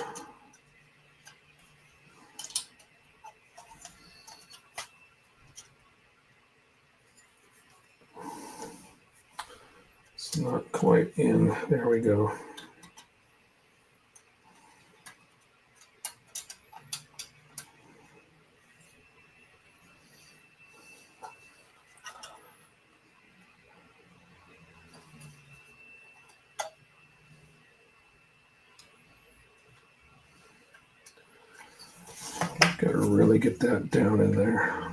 It's not quite in. There we go. Got to really get that down in there.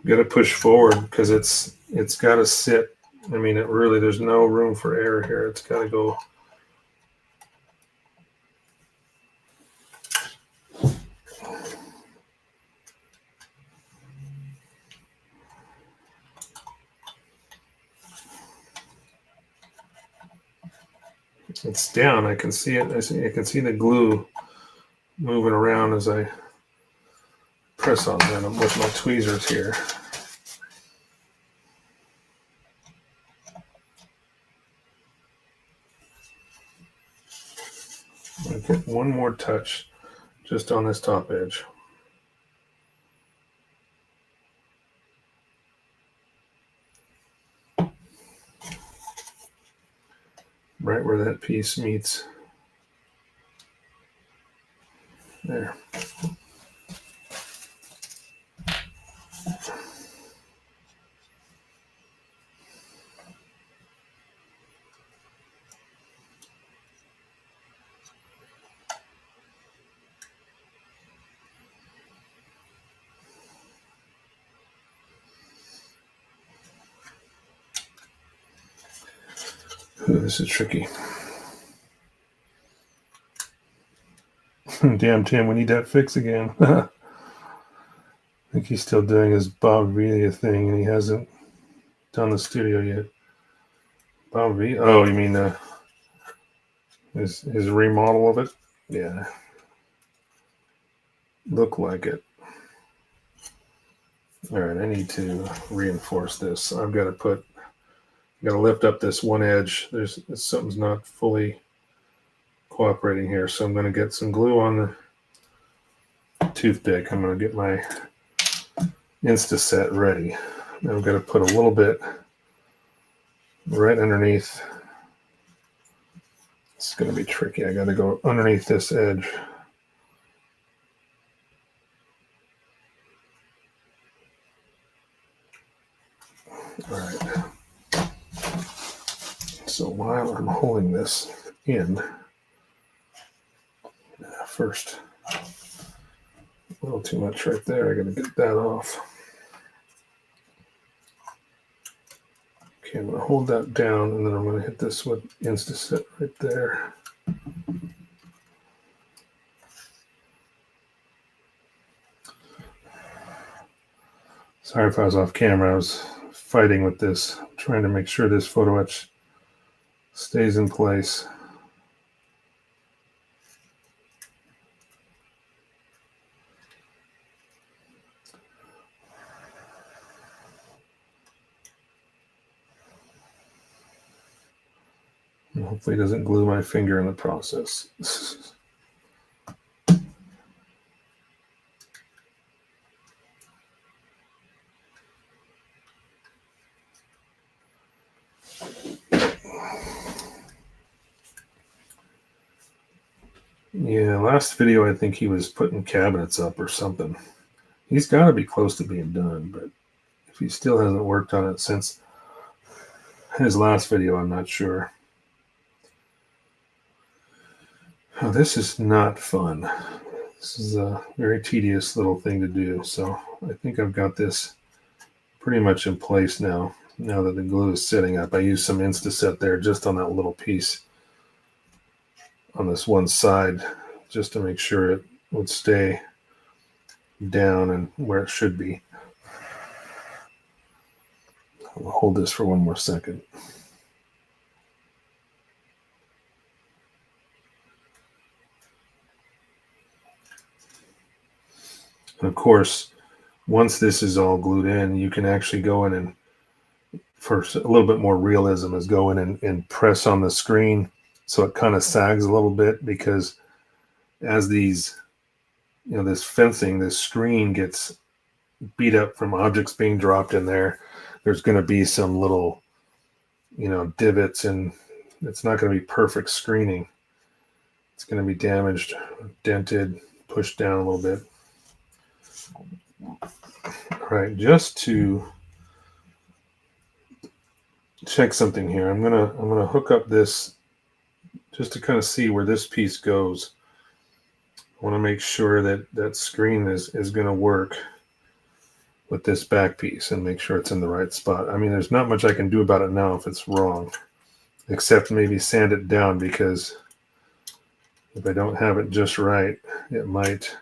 Got to push forward because it's got to sit. I mean, there's no room for error here. It's got to go. It's down. I can see it. I can see the glue moving around as I press on that. I'm with my tweezers here. I'll get one more touch just on this top edge. Right where that piece meets. There. Ooh, this is tricky. Damn, Tim, we need that fix again. I think he's still doing his Bob Villa thing, and he hasn't done the studio yet. Bob Villa? Oh, you mean his remodel of it? Yeah. Look like it. All right, I need to reinforce this. I've got to lift up this one edge. Something's not fully cooperating here, so I'm going to get some glue on the toothpick. I'm going to get my Instaset ready. Now I'm going to put a little bit right underneath. It's going to be tricky. I got to go underneath this edge. All right. So while I'm holding this in, first, a little too much right there. I got to get that off. Okay, I'm going to hold that down, and then I'm going to hit this with Instaset right there. Sorry if I was off camera. I was fighting with this, trying to make sure this photo etch stays in place. And hopefully it doesn't glue my finger in the process. Yeah, last video I think he was putting cabinets up or something. He's got to be close to being done, but if he still hasn't worked on it since his last video, I'm not sure. Oh, this is not fun. This is a very tedious little thing to do, so I think I've got this pretty much in place now that the glue is setting up. I used some Instaset there just on that little piece on this one side just to make sure it would stay down and where it should be. I'll hold this for one more second. And of course, once this is all glued in, you can actually go in and, for a little bit more realism, is go in and press on the screen so it kind of sags a little bit, because as these, this fencing, this screen gets beat up from objects being dropped in there, there's going to be some little, divots, and it's not going to be perfect screening. It's going to be damaged, dented, pushed down a little bit. All right, just to check something here, I'm gonna hook up this just to kind of see where this piece goes. I want to make sure that that screen is going to work with this back piece and make sure it's in the right spot. I mean, there's not much I can do about it now if it's wrong, except maybe sand it down, because if I don't have it just right, it might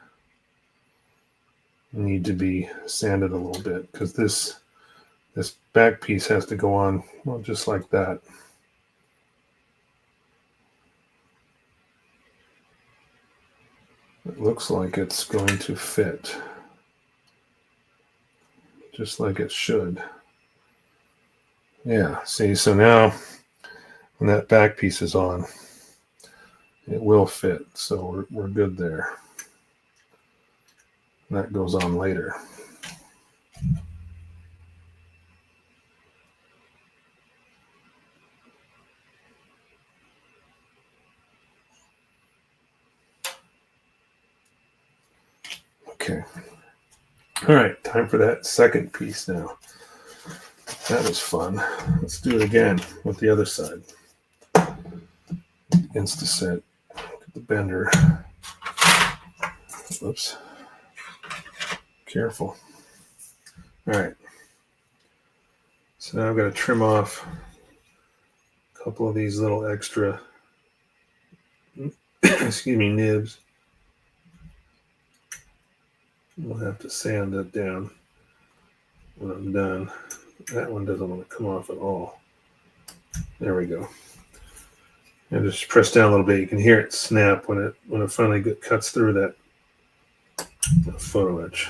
need to be sanded a little bit, because this back piece has to go on, well, just like that. It looks like it's going to fit just like it should. Yeah, see, so now when that back piece is on, it will fit, so we're good there. And that goes on later. Okay. All right, time for that second piece now. That was fun. Let's do it again with the other side. Instaset, get the bender. Whoops. Careful. All right. So now I've got to trim off a couple of these little extra, nibs. We'll have to sand that down when I'm done. That one doesn't want to come off at all. There we go. And just press down a little bit. You can hear it snap when it finally cuts through that photo etch.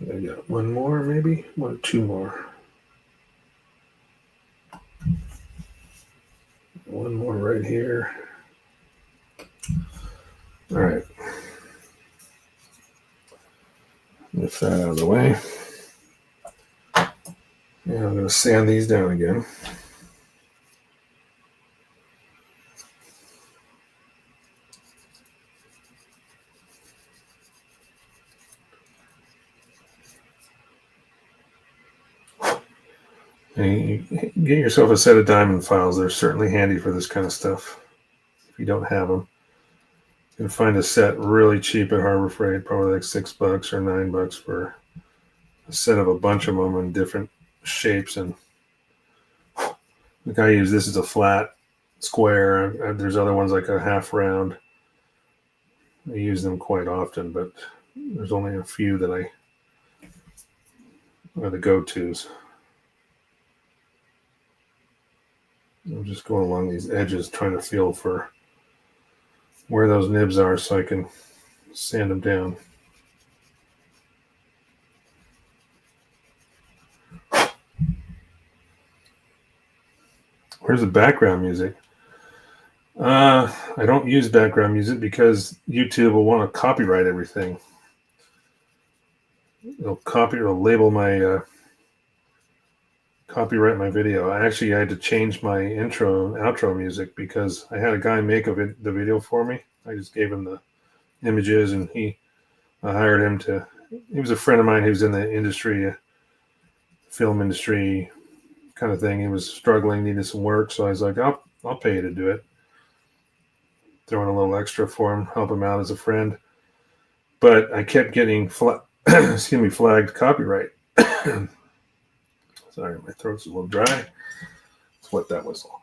I got one more, maybe? Two more. One more right here. All right. Lift that out of the way. And I'm going to sand these down again. And you get yourself a set of diamond files. They're certainly handy for this kind of stuff. If you don't have them, you can find a set really cheap at Harbor Freight, probably like $6 or $9 for a set of a bunch of them in different shapes. And like I use this as a flat square. There's other ones like a half round. I use them quite often, but there's only a few that are the go-tos. I'm just going along these edges trying to feel for where those nibs are so I can sand them down. Where's the background music? I don't use background music because YouTube will want to copyright everything. It'll label my copyright my video. I had to change my intro and outro music because I had a guy make the video for me. I just gave him the images, and I hired him to. He was a friend of mine who's in the industry, film industry kind of thing. He was struggling, needed some work, so I was like, I'll pay you to do it. Throwing a little extra for him, help him out as a friend. But I kept getting flagged copyright. Sorry, my throat's a little dry. Let's wet that whistle.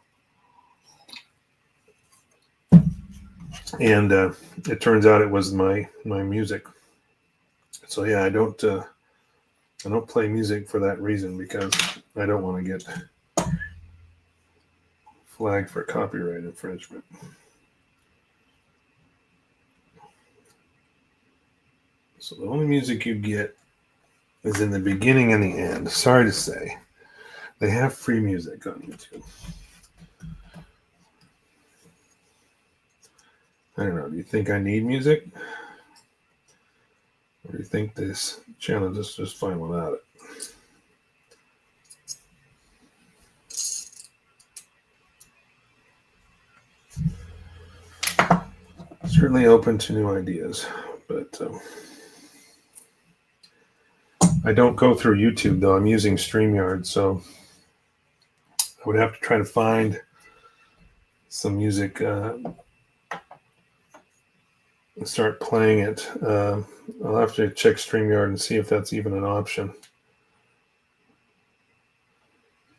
And it turns out it was my music. So yeah, I don't play music for that reason, because I don't want to get flagged for copyright infringement. So the only music you get is in the beginning and the end. Sorry to say. They have free music on YouTube. I don't know. Do you think I need music? Or do you think this channel is just fine without it? Certainly open to new ideas, but I don't go through YouTube, though. I'm using StreamYard, so I would have to try to find some music and start playing it. I'll have to check StreamYard and see if that's even an option.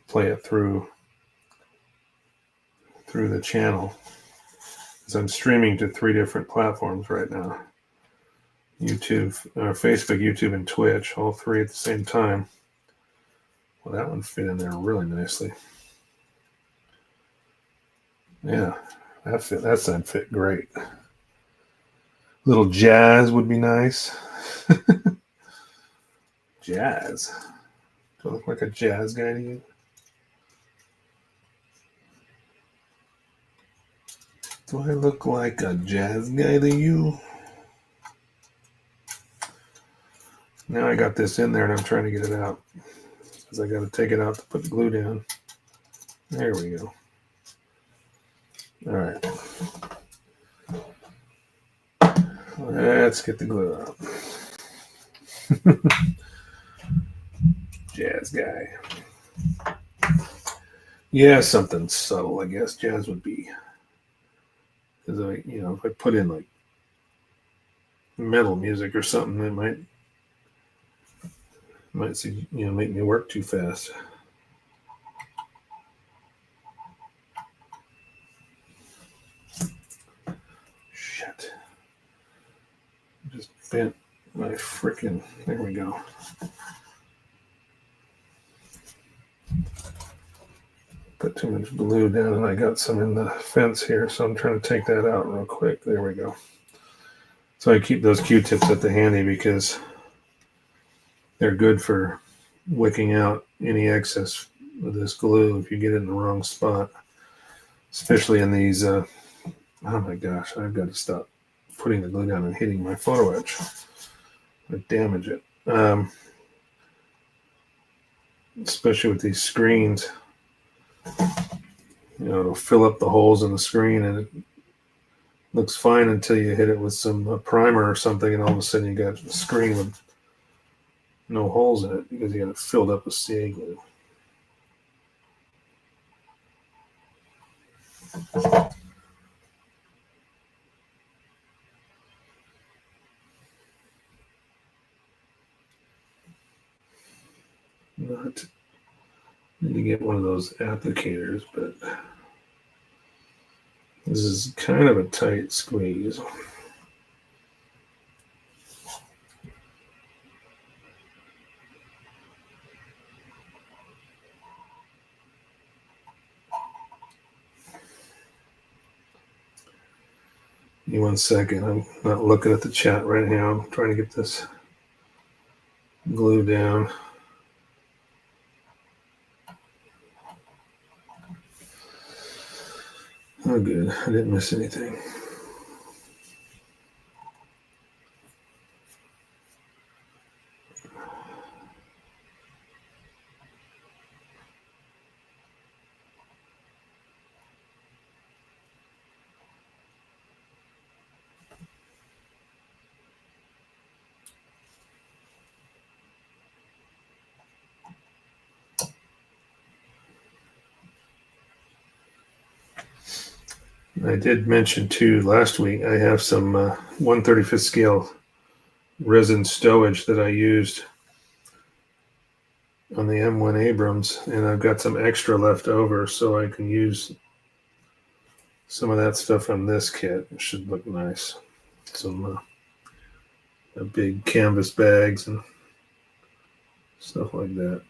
Play it through the channel, because I'm streaming to 3 different platforms right now. YouTube, Facebook, YouTube, and Twitch, all 3 at the same time. Well, that one fit in there really nicely. Yeah, that fit great. Little jazz would be nice. Jazz? Do I look like a jazz guy to you? Do I look like a jazz guy to you? Now I got this in there and I'm trying to get it out, because I got to take it out to put the glue down. There we go. All right. Let's get the glue out. Jazz guy. Yeah, something subtle, I guess jazz would be. Because if I put in like metal music or something, it might see, make me work too fast. Shit. Just bent my frickin'. There we go. Put too much glue down, and I got some in the fence here, so I'm trying to take that out real quick. There we go. So I keep those Q-tips at the handy because they're good for wicking out any excess of this glue if you get it in the wrong spot, especially in these. Oh my gosh, I've got to stop putting the glue down and hitting my photo etch. I damage it, especially with these screens. It'll fill up the holes in the screen, and it looks fine until you hit it with some primer or something, and all of a sudden you got a screen with no holes in it because you got it filled up with CA glue. Not need to get one of those applicators, but this is kind of a tight squeeze. Give me 1 second. I'm not looking at the chat right now. I'm trying to get this glue down. Oh, good. I didn't miss anything. I did mention too last week I have some 1/35th scale resin stowage that I used on the M1 Abrams, and I've got some extra left over, so I can use some of that stuff on this kit. It should look nice. Some big canvas bags and stuff like that.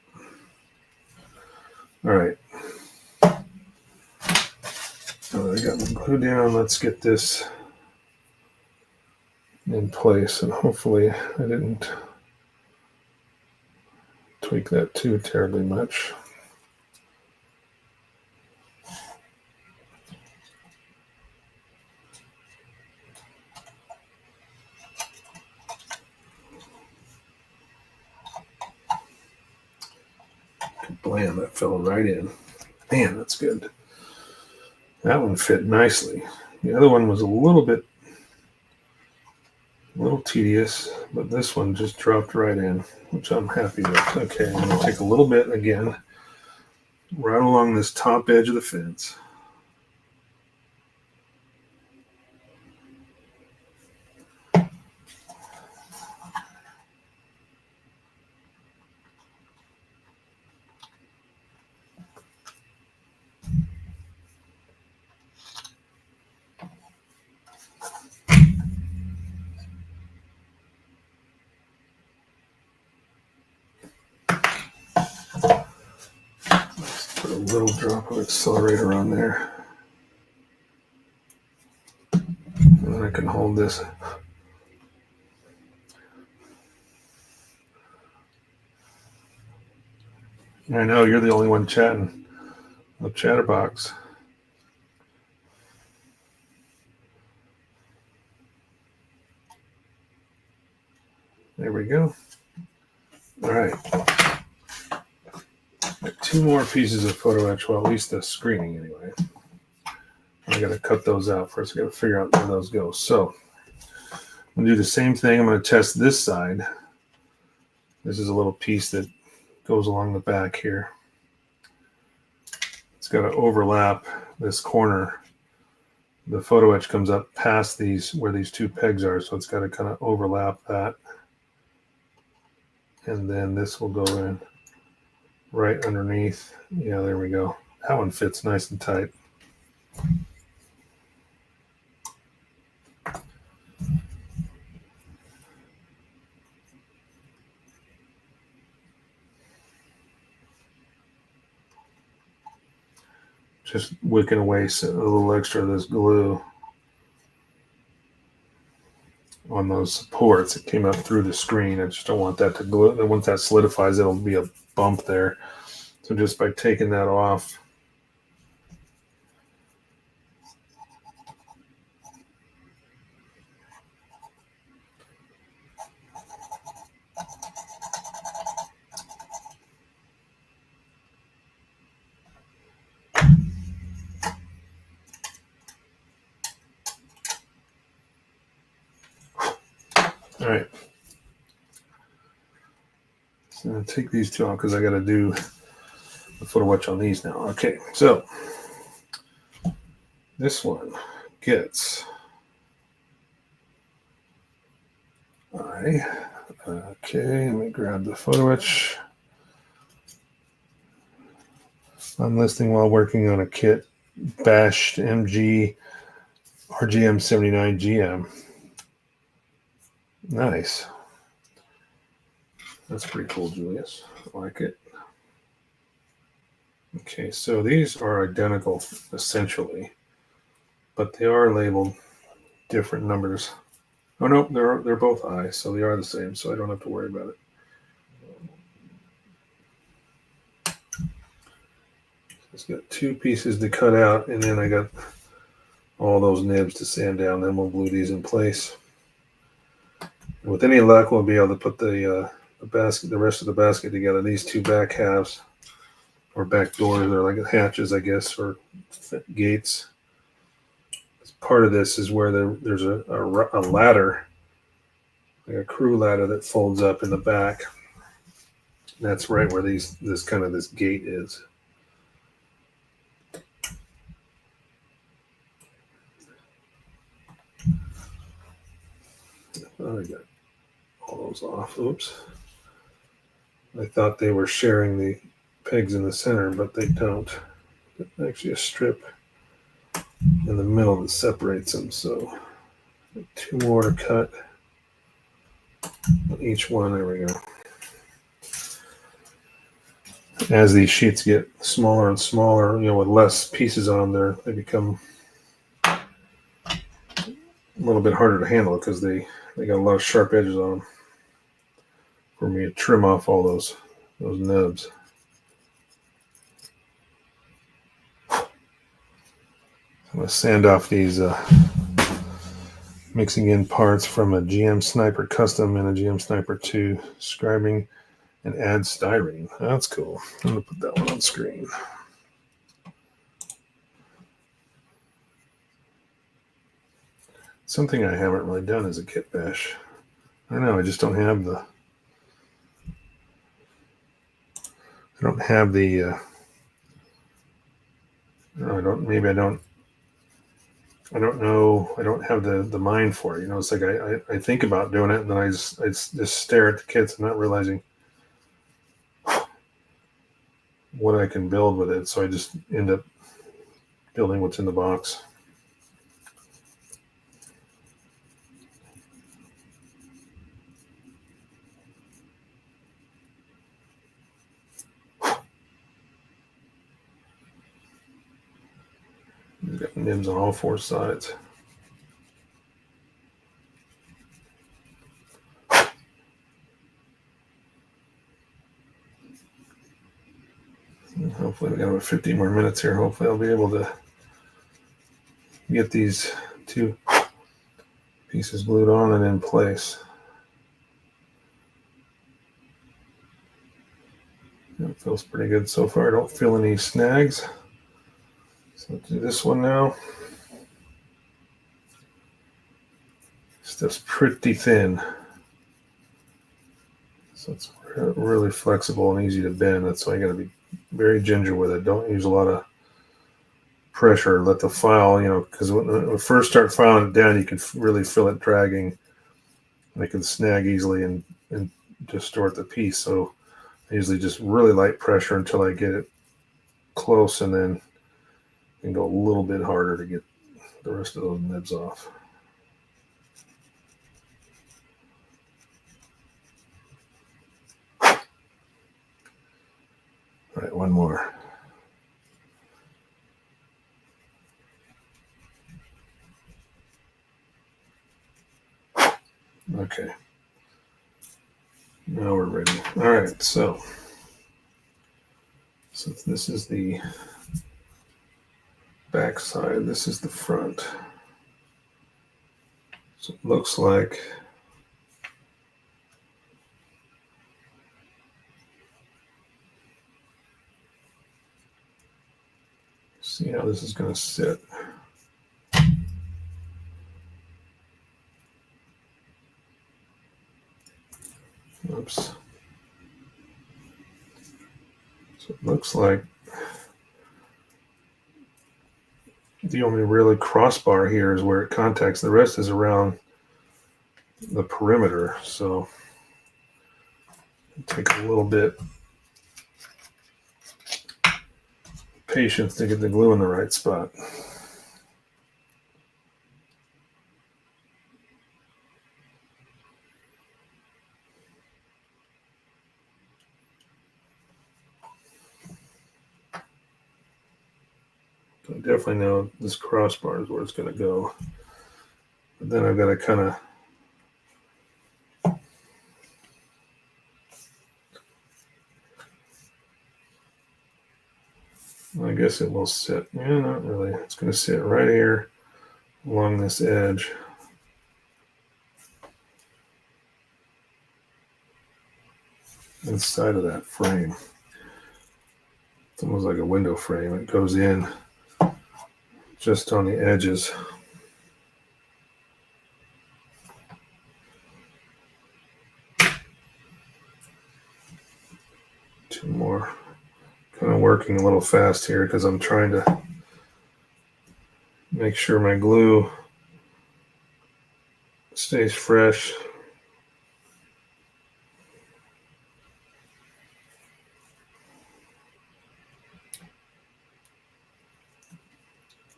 All right. I got the glue down. Let's get this in place, and hopefully I didn't tweak that too terribly much. Blam, that fell right in. Man, that's good. That one fit nicely. The other one was a little tedious, but this one just dropped right in, which I'm happy with. Okay, I'm going to take a little bit again, right along this top edge of the fence. Put a little drop of accelerator on there. And then I can hold this. I know you're the only one chatting. The chatterbox. There we go. All right. Two more pieces of photo etch, well, at least the screening anyway. I got to cut those out first. I got to figure out where those go. So I'm going to do the same thing. I'm going to test this side. This is a little piece that goes along the back here. It's got to overlap this corner. The photo etch comes up past these, where these two pegs are, so it's got to kind of overlap that. And then this will go in right underneath. Yeah, there we go. That one fits nice and tight. Just wicking away a little extra of this glue on those supports. It came up through the screen. I just don't want that to glue. Once that solidifies, it'll be a bump there. So just by taking that off, all right. So I'm going to take these two off because I got to do the photo etch on these now. Okay, so This one gets okay, let me grab the photo etch. I'm listing while working on a kit, bashed MG RGM79 GM. Nice. That's pretty cool, Julius. I like it. Okay, so these are identical essentially, but they are labeled different numbers. Oh no, they're both I, so they are the same, so I don't have to worry about it. It's got two pieces to cut out, and then I got all those nibs to sand down. Then we'll glue these in place. And with any luck, we'll be able to put the basket, the rest of the basket together. These two back halves, or back doors, or like hatches, I guess, or gates. Part of this is where there's a ladder, like a crew ladder that folds up in the back. And that's right where this gate is. Oh, I got all those off. Oops. I thought they were sharing the pegs in the center, but they don't. It's actually a strip in the middle that separates them. So two more to cut on each one. There we go. As these sheets get smaller and smaller, with less pieces on them, they become a little bit harder to handle because they got a lot of sharp edges on them for me to trim off all those nubs. I'm going to sand off these mixing in parts from a GM Sniper Custom and a GM Sniper 2 scribing and add styrene. That's cool. I'm going to put that one on screen. Something I haven't really done is a kit bash. I don't know, I just don't have the I don't have the I don't know. I don't have the mind for it. It's like I think about doing it, and then I just stare at the kits and not realizing what I can build with it. So I just end up building what's in the box. You've got nibs on all four sides. Hopefully we got about 15 more minutes here. Hopefully I'll be able to get these two pieces glued on and in place. It feels pretty good so far. I don't feel any snags. So let's do this one now. Stuff's pretty thin. So it's really flexible and easy to bend. That's why you got to be very ginger with it. Don't use a lot of pressure. Let the file, because when we first start filing it down, you can really feel it dragging. And it can snag easily and distort the piece. So I usually just really light pressure until I get it close, and then I can go a little bit harder to get the rest of those nibs off. All right, one more. Okay. Now we're ready. All right, so this is the back side. This is the front. So it looks like see how this is going to sit. Oops. So it looks like the only really crossbar here is where it contacts. The rest is around the perimeter. So take a little bit patience to get the glue in the right spot. So I definitely know this crossbar is where it's going to go. But then I've got to kind of I guess it will sit. Yeah, not really. It's going to sit right here along this edge. Inside of that frame. It's almost like a window frame. It goes in just on the edges. Two more. Kind of working a little fast here because I'm trying to make sure my glue stays fresh.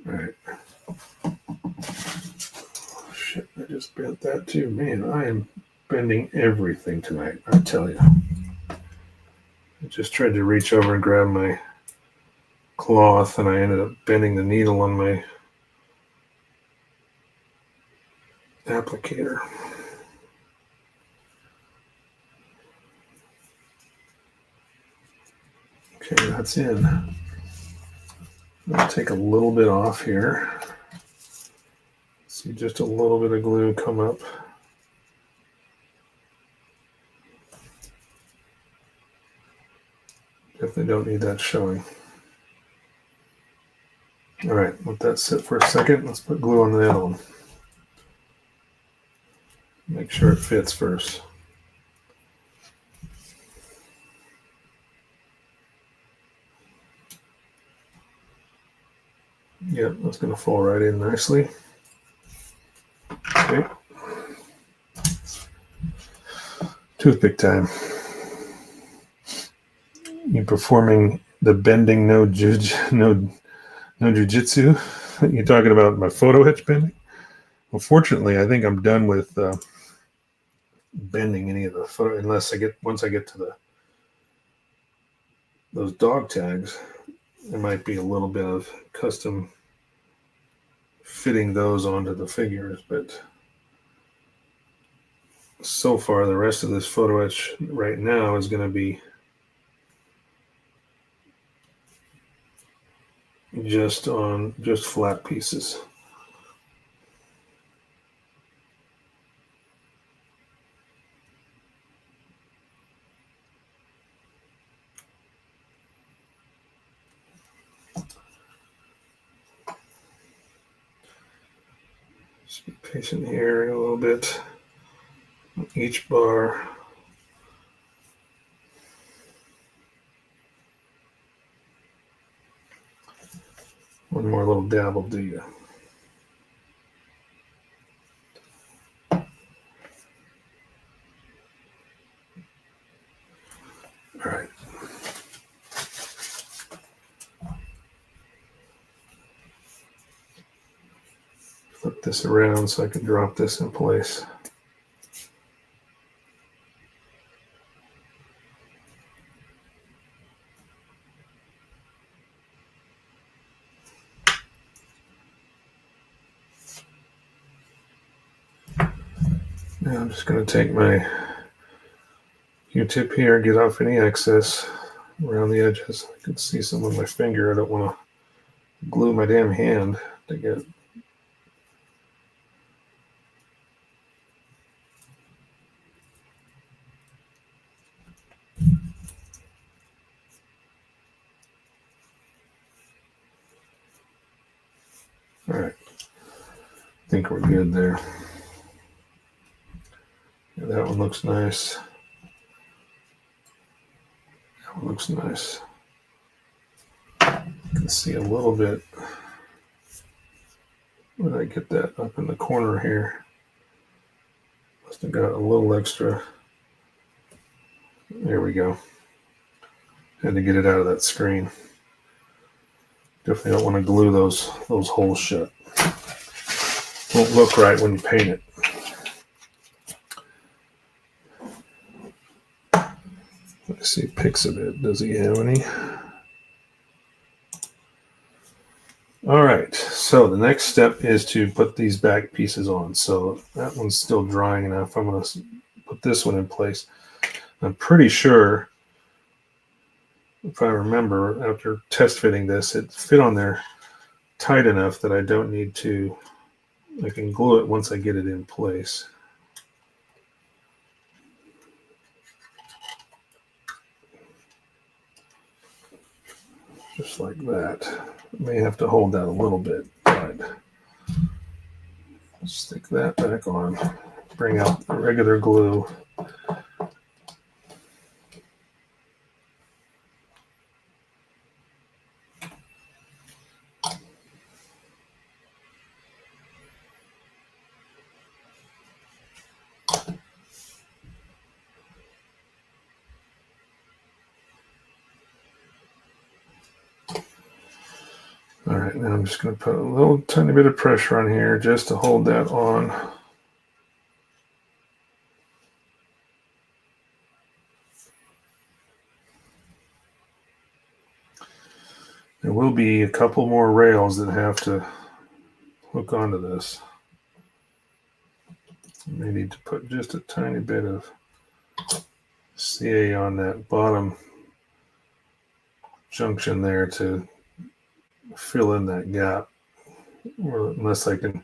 All right. Oh, shit, I just bent that too. Man, I am bending everything tonight, I tell you. I just tried to reach over and grab my cloth and I ended up bending the needle on my applicator. Okay, that's in. I'll take a little bit off here. See just a little bit of glue come up. Definitely don't need that showing. All right, let that sit for a second. Let's put glue on the other one. Make sure it fits first. Yep, that's going to fall right in nicely. Okay. Toothpick time. You performing the bending no jujitsu? You talking about my photo etch bending? Well, fortunately, I think I'm done with bending any of the photo unless once I get to those dog tags. There might be a little bit of custom fitting those onto the figures, but so far the rest of this photo etch right now is going to be just flat pieces. Just be patient here a little bit. Each bar. One more little dab will do you. All right. Flip this around so I can drop this in place. Now I'm just going to take my Q-tip here, get off any excess around the edges. I can see some of my finger. I don't want to glue my damn hand to get. All right. I think we're good there. Yeah, that one looks nice. That one looks nice. You can see a little bit Where did I get that? Up in the corner here. Must have got a little extra. There we go. Had to get it out of that screen. Definitely don't want to glue those holes shut. Won't look right when you paint it. Let's see Pixabit. Does he have any? All right, so the next step is to put these back pieces on. So that one's still drying enough. I'm going to put this one in place. I'm pretty sure, if I remember, after test fitting this, it fit on there tight enough that I don't need to, I can glue it once I get it in place. Just like that. I may have to hold that a little bit, but stick that back on. Bring out the regular glue. All right, now I'm just going to put a little tiny bit of pressure on here just to hold that on. There will be a couple more rails that have to hook onto this. You may need to put just a tiny bit of CA on that bottom junction there to fill in that gap, or unless I can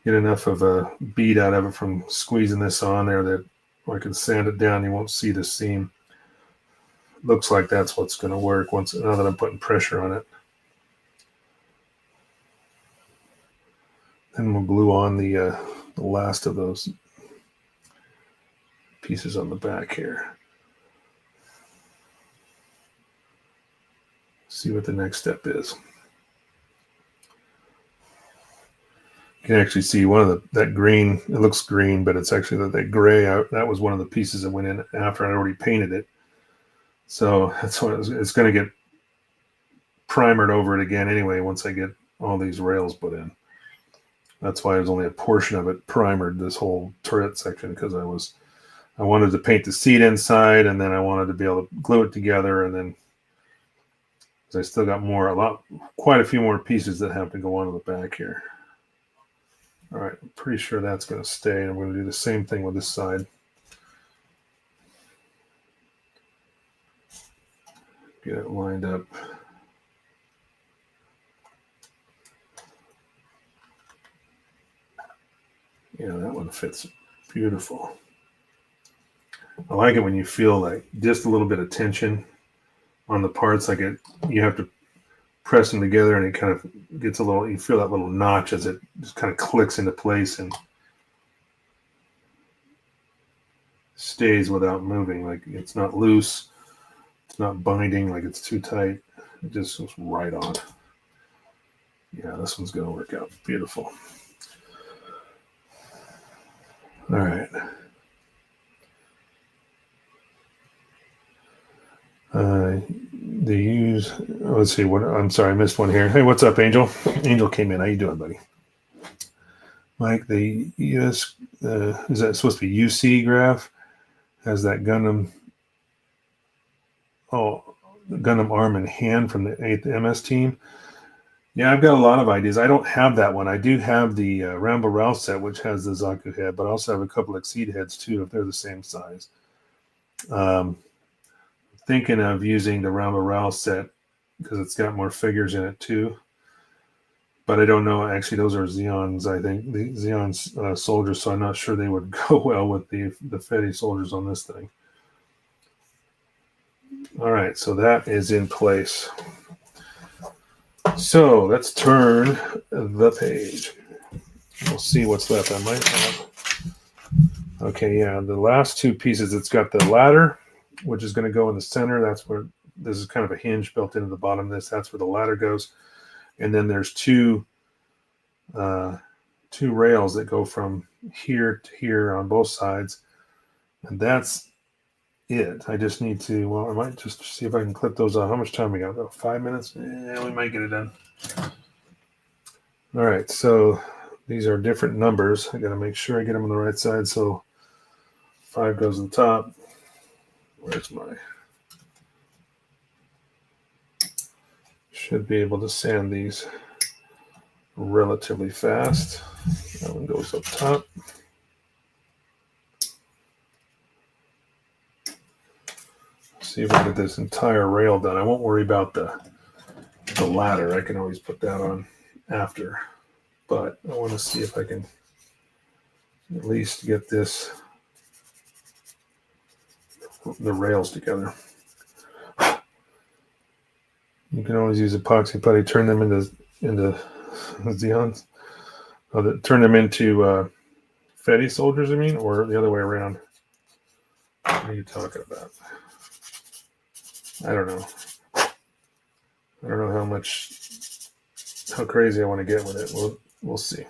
get enough of a bead out of it from squeezing this on there that I can sand it down, you won't see the seam. Looks like that's what's going to work now that I'm putting pressure on it. Then we'll glue on the last of those pieces on the back here. See what the next step is. You can actually see one of that green, it looks green, but it's actually that gray. That was one of the pieces that went in after I already painted it. So that's what it's going to get primered over it again anyway once I get all these rails put in. That's why there's only a portion of it primered, this whole turret section, because I wanted to paint the seat inside, and then I wanted to be able to glue it together, and then I still got quite a few more pieces that have to go onto the back here. All right, I'm pretty sure that's going to stay. I'm going to do the same thing with this side. Get it lined up. Yeah, that one fits beautiful. I like it when you feel like just a little bit of tension on the parts, like you have to press them together and it kind of gets a little, you feel that little notch as it just kind of clicks into place and stays without moving. Like it's not loose, it's not binding like it's too tight. It just goes right on. Yeah, this one's going to work out beautiful. All right. They use, let's see, I'm sorry, I missed one here. Hey, what's up, Angel? Angel came in. How you doing, buddy? Mike, the US, is that supposed to be UC graph? Has that Gundam, the Gundam arm and hand from the 8th MS team? Yeah, I've got a lot of ideas. I don't have that one. I do have the Rambo Rouse set, which has the Zaku head, but I also have a couple Exceed heads, too, if they're the same size. Thinking of using the Rambo Rouse set because it's got more figures in it, too. But I don't know. Actually, those are Xeons, I think. The Xeon soldiers, so I'm not sure they would go well with the Fetty soldiers on this thing. All right, so that is in place. So let's turn the page. We'll see what's left. I might have. Okay, yeah, the last two pieces, it's got the ladder, which is going to go in the center. That's where this is kind of a hinge built into the bottom of this. That's where the ladder goes. And then there's two two rails that go from here to here on both sides, and that's it. I just need to, well, I might just see if I can clip those out. How much time we got? About 5 minutes? Yeah, we might get it done. All right, so these are different numbers. I got to make sure I get them on the right side. So 5 goes on top. Where's my... Should be able to sand these relatively fast. That one goes up top. See if I get this entire rail done. I won't worry about the ladder. I can always put that on after. But I want to see if I can at least get the rails together. You can always use epoxy putty, turn them into Xeons. Turn them into Fetty soldiers, I mean, or the other way around. What are you talking about? I don't know. I don't know how crazy I want to get with it. We'll see.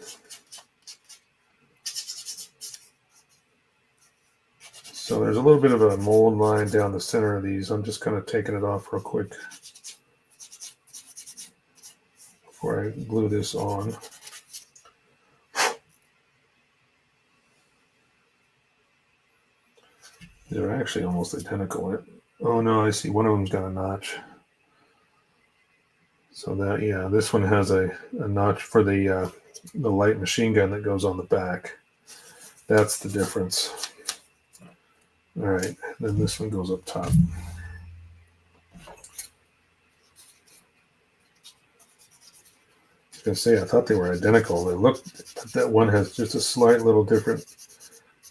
So there's a little bit of a mold line down the center of these. I'm just kind of taking it off real quick before I glue this on. They're actually almost identical. Oh no, I see one of them's got a notch. So that, yeah, this one has a notch for the light machine gun that goes on the back. That's the difference. All right, then this one goes up top. I was gonna say, I thought they were identical. They look, but that one has just a slight little different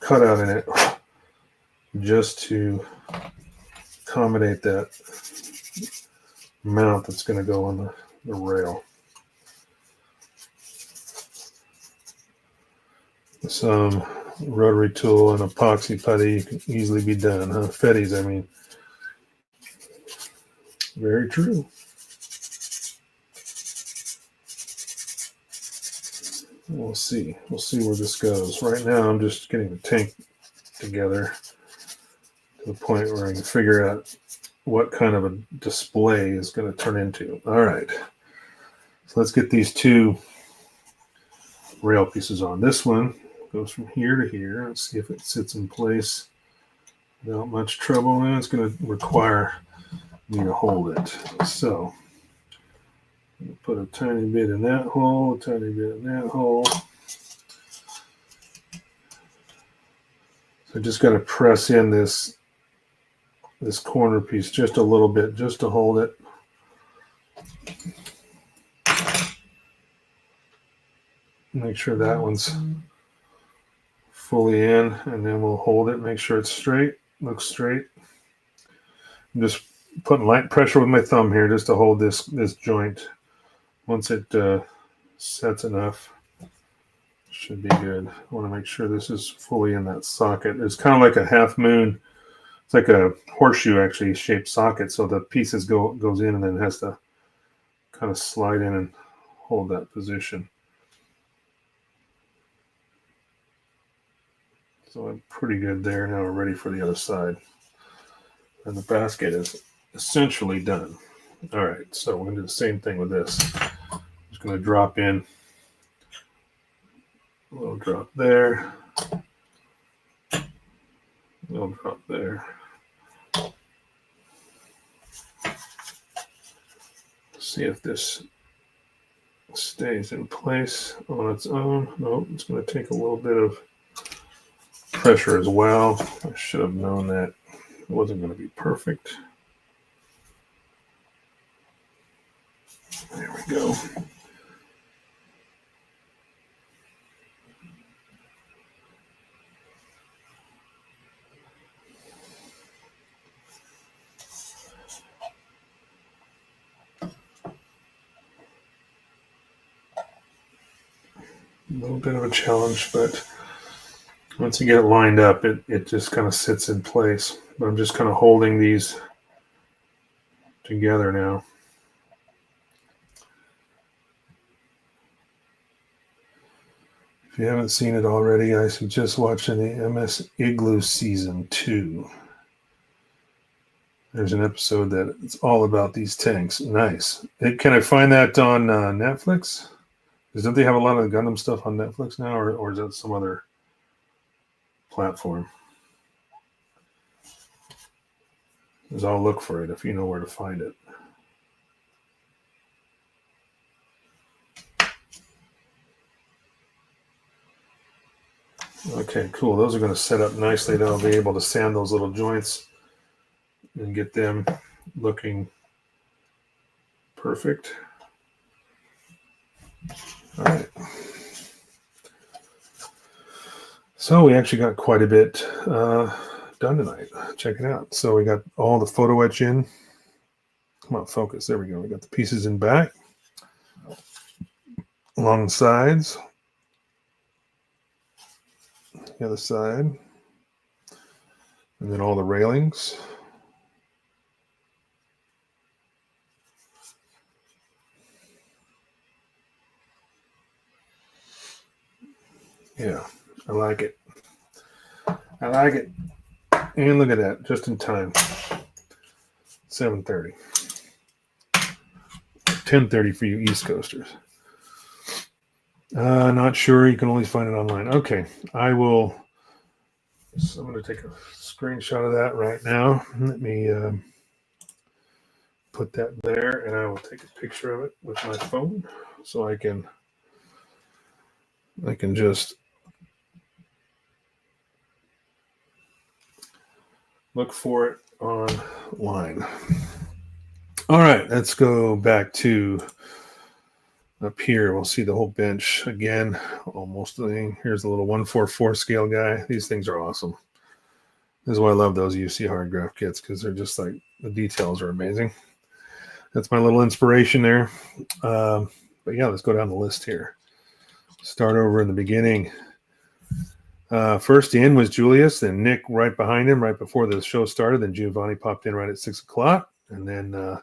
cutout in it, just to accommodate that mount that's going to go on the rail. Some rotary tool and epoxy putty can easily be done, huh? Fetties, I mean. Very true. We'll see. We'll see where this goes. Right now, I'm just getting the tank together to the point where I can figure out what kind of a display is going to turn into. All right. So let's get these two rail pieces on. This one goes from here to here. Let's see if it sits in place without much trouble. And it's going to require me to hold it. So put a tiny bit in that hole, a tiny bit in that hole. So just got to press in this corner piece just a little bit, just to hold it. Make sure that one's fully in, and then we'll hold it, make sure it's straight, looks straight. I'm just putting light pressure with my thumb here just to hold this joint. Once it sets enough, should be good. I want to make sure this is fully in that socket. It's kind of like a half moon. It's like a horseshoe actually shaped socket, so the pieces goes in and then has to kind of slide in and hold that position. So I'm pretty good there. Now we're ready for the other side. And the basket is essentially done. All right, so we're going to do the same thing with this. I'm just going to drop in a little drop there, a little drop there. See if this stays in place on its own. Nope, it's going to take a little bit of pressure as well. I should have known that it wasn't going to be perfect. There we go. A little bit of a challenge, but once you get it lined up, it just kind of sits in place. But I'm just kind of holding these together now. If you haven't seen it already, I suggest watching the MS Igloo Season 2. There's an episode that it's all about these tanks. Nice. Can I find that on Netflix? Because don't they have a lot of the Gundam stuff on Netflix now, or is that some other platform? Because I'll look for it if you know where to find it. Okay, cool. Those are going to set up nicely. Then I'll be able to sand those little joints and get them looking perfect. All right. So we actually got quite a bit done tonight. Check it out. So we got all the photo etch in. Come on, focus. There we go. We got the pieces in back, along the sides, the other side, and then all the railings. Yeah, I like it. I like it. And look at that, just in time. 7:30. 10:30 for you East Coasters. Not sure. You can only find it online. Okay, I will. So I'm going to take a screenshot of that right now. Let me put that there, and I will take a picture of it with my phone, so I can just look for it online. All right, let's go back to up here. We'll see the whole bench again, almost the thing. Here's a little 144 scale guy. These things are awesome. This is why I love those UC hard graph kits, because they're just like, the details are amazing. That's my little inspiration there. But yeah, let's go down the list here. Start over in the beginning. First in was Julius, then Nick right behind him, right before the show started. Then Giovanni popped in right at 6 o'clock. And then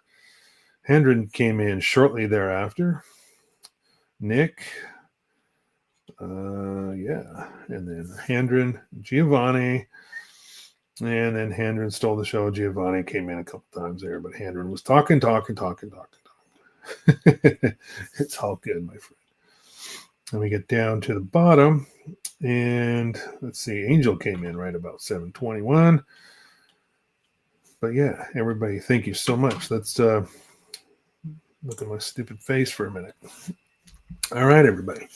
Hendren came in shortly thereafter. Nick, yeah. And then Hendren, Giovanni. And then Hendren stole the show. Giovanni came in a couple times there, but Hendren was talking. It's all good, my friend. And we get down to the bottom, and let's see, Angel came in right about 7:21. But yeah, everybody, thank you so much. Let's look at my stupid face for a minute. All right, everybody.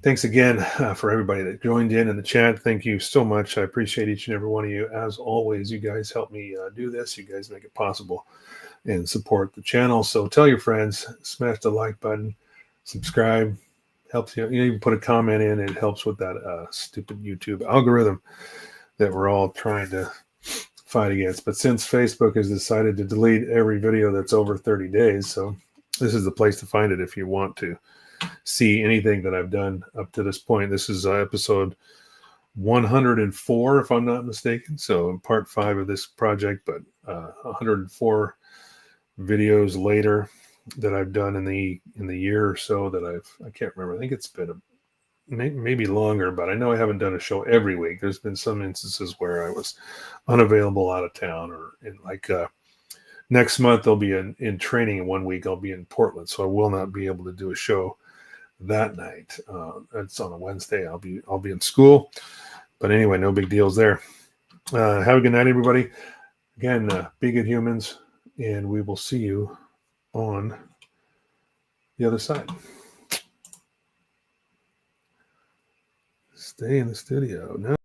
Thanks again for everybody that joined in the chat. Thank you so much. I appreciate each and every one of you. As always, you guys help me do this. You guys make it possible and support the channel. So tell your friends, smash the like button, subscribe. Helps you. You even put a comment in. It helps with that stupid YouTube algorithm that we're all trying to fight against. But since Facebook has decided to delete every video that's over 30 days, so this is the place to find it if you want to see anything that I've done up to this point. This is episode 104, if I'm not mistaken. So part 5 of this project, but 104 videos later that I've done in the year or so that I can't remember. I think it's been maybe longer, but I know I haven't done a show every week. There's been some instances where I was unavailable out of town, or in next month I'll be in training, in 1 week I'll be in Portland, so I will not be able to do a show that night. It's on a Wednesday. I'll be in school, but anyway, no big deals there. Have a good night, everybody. Again, be good humans, and we will see you on the other side. Stay in the studio. No.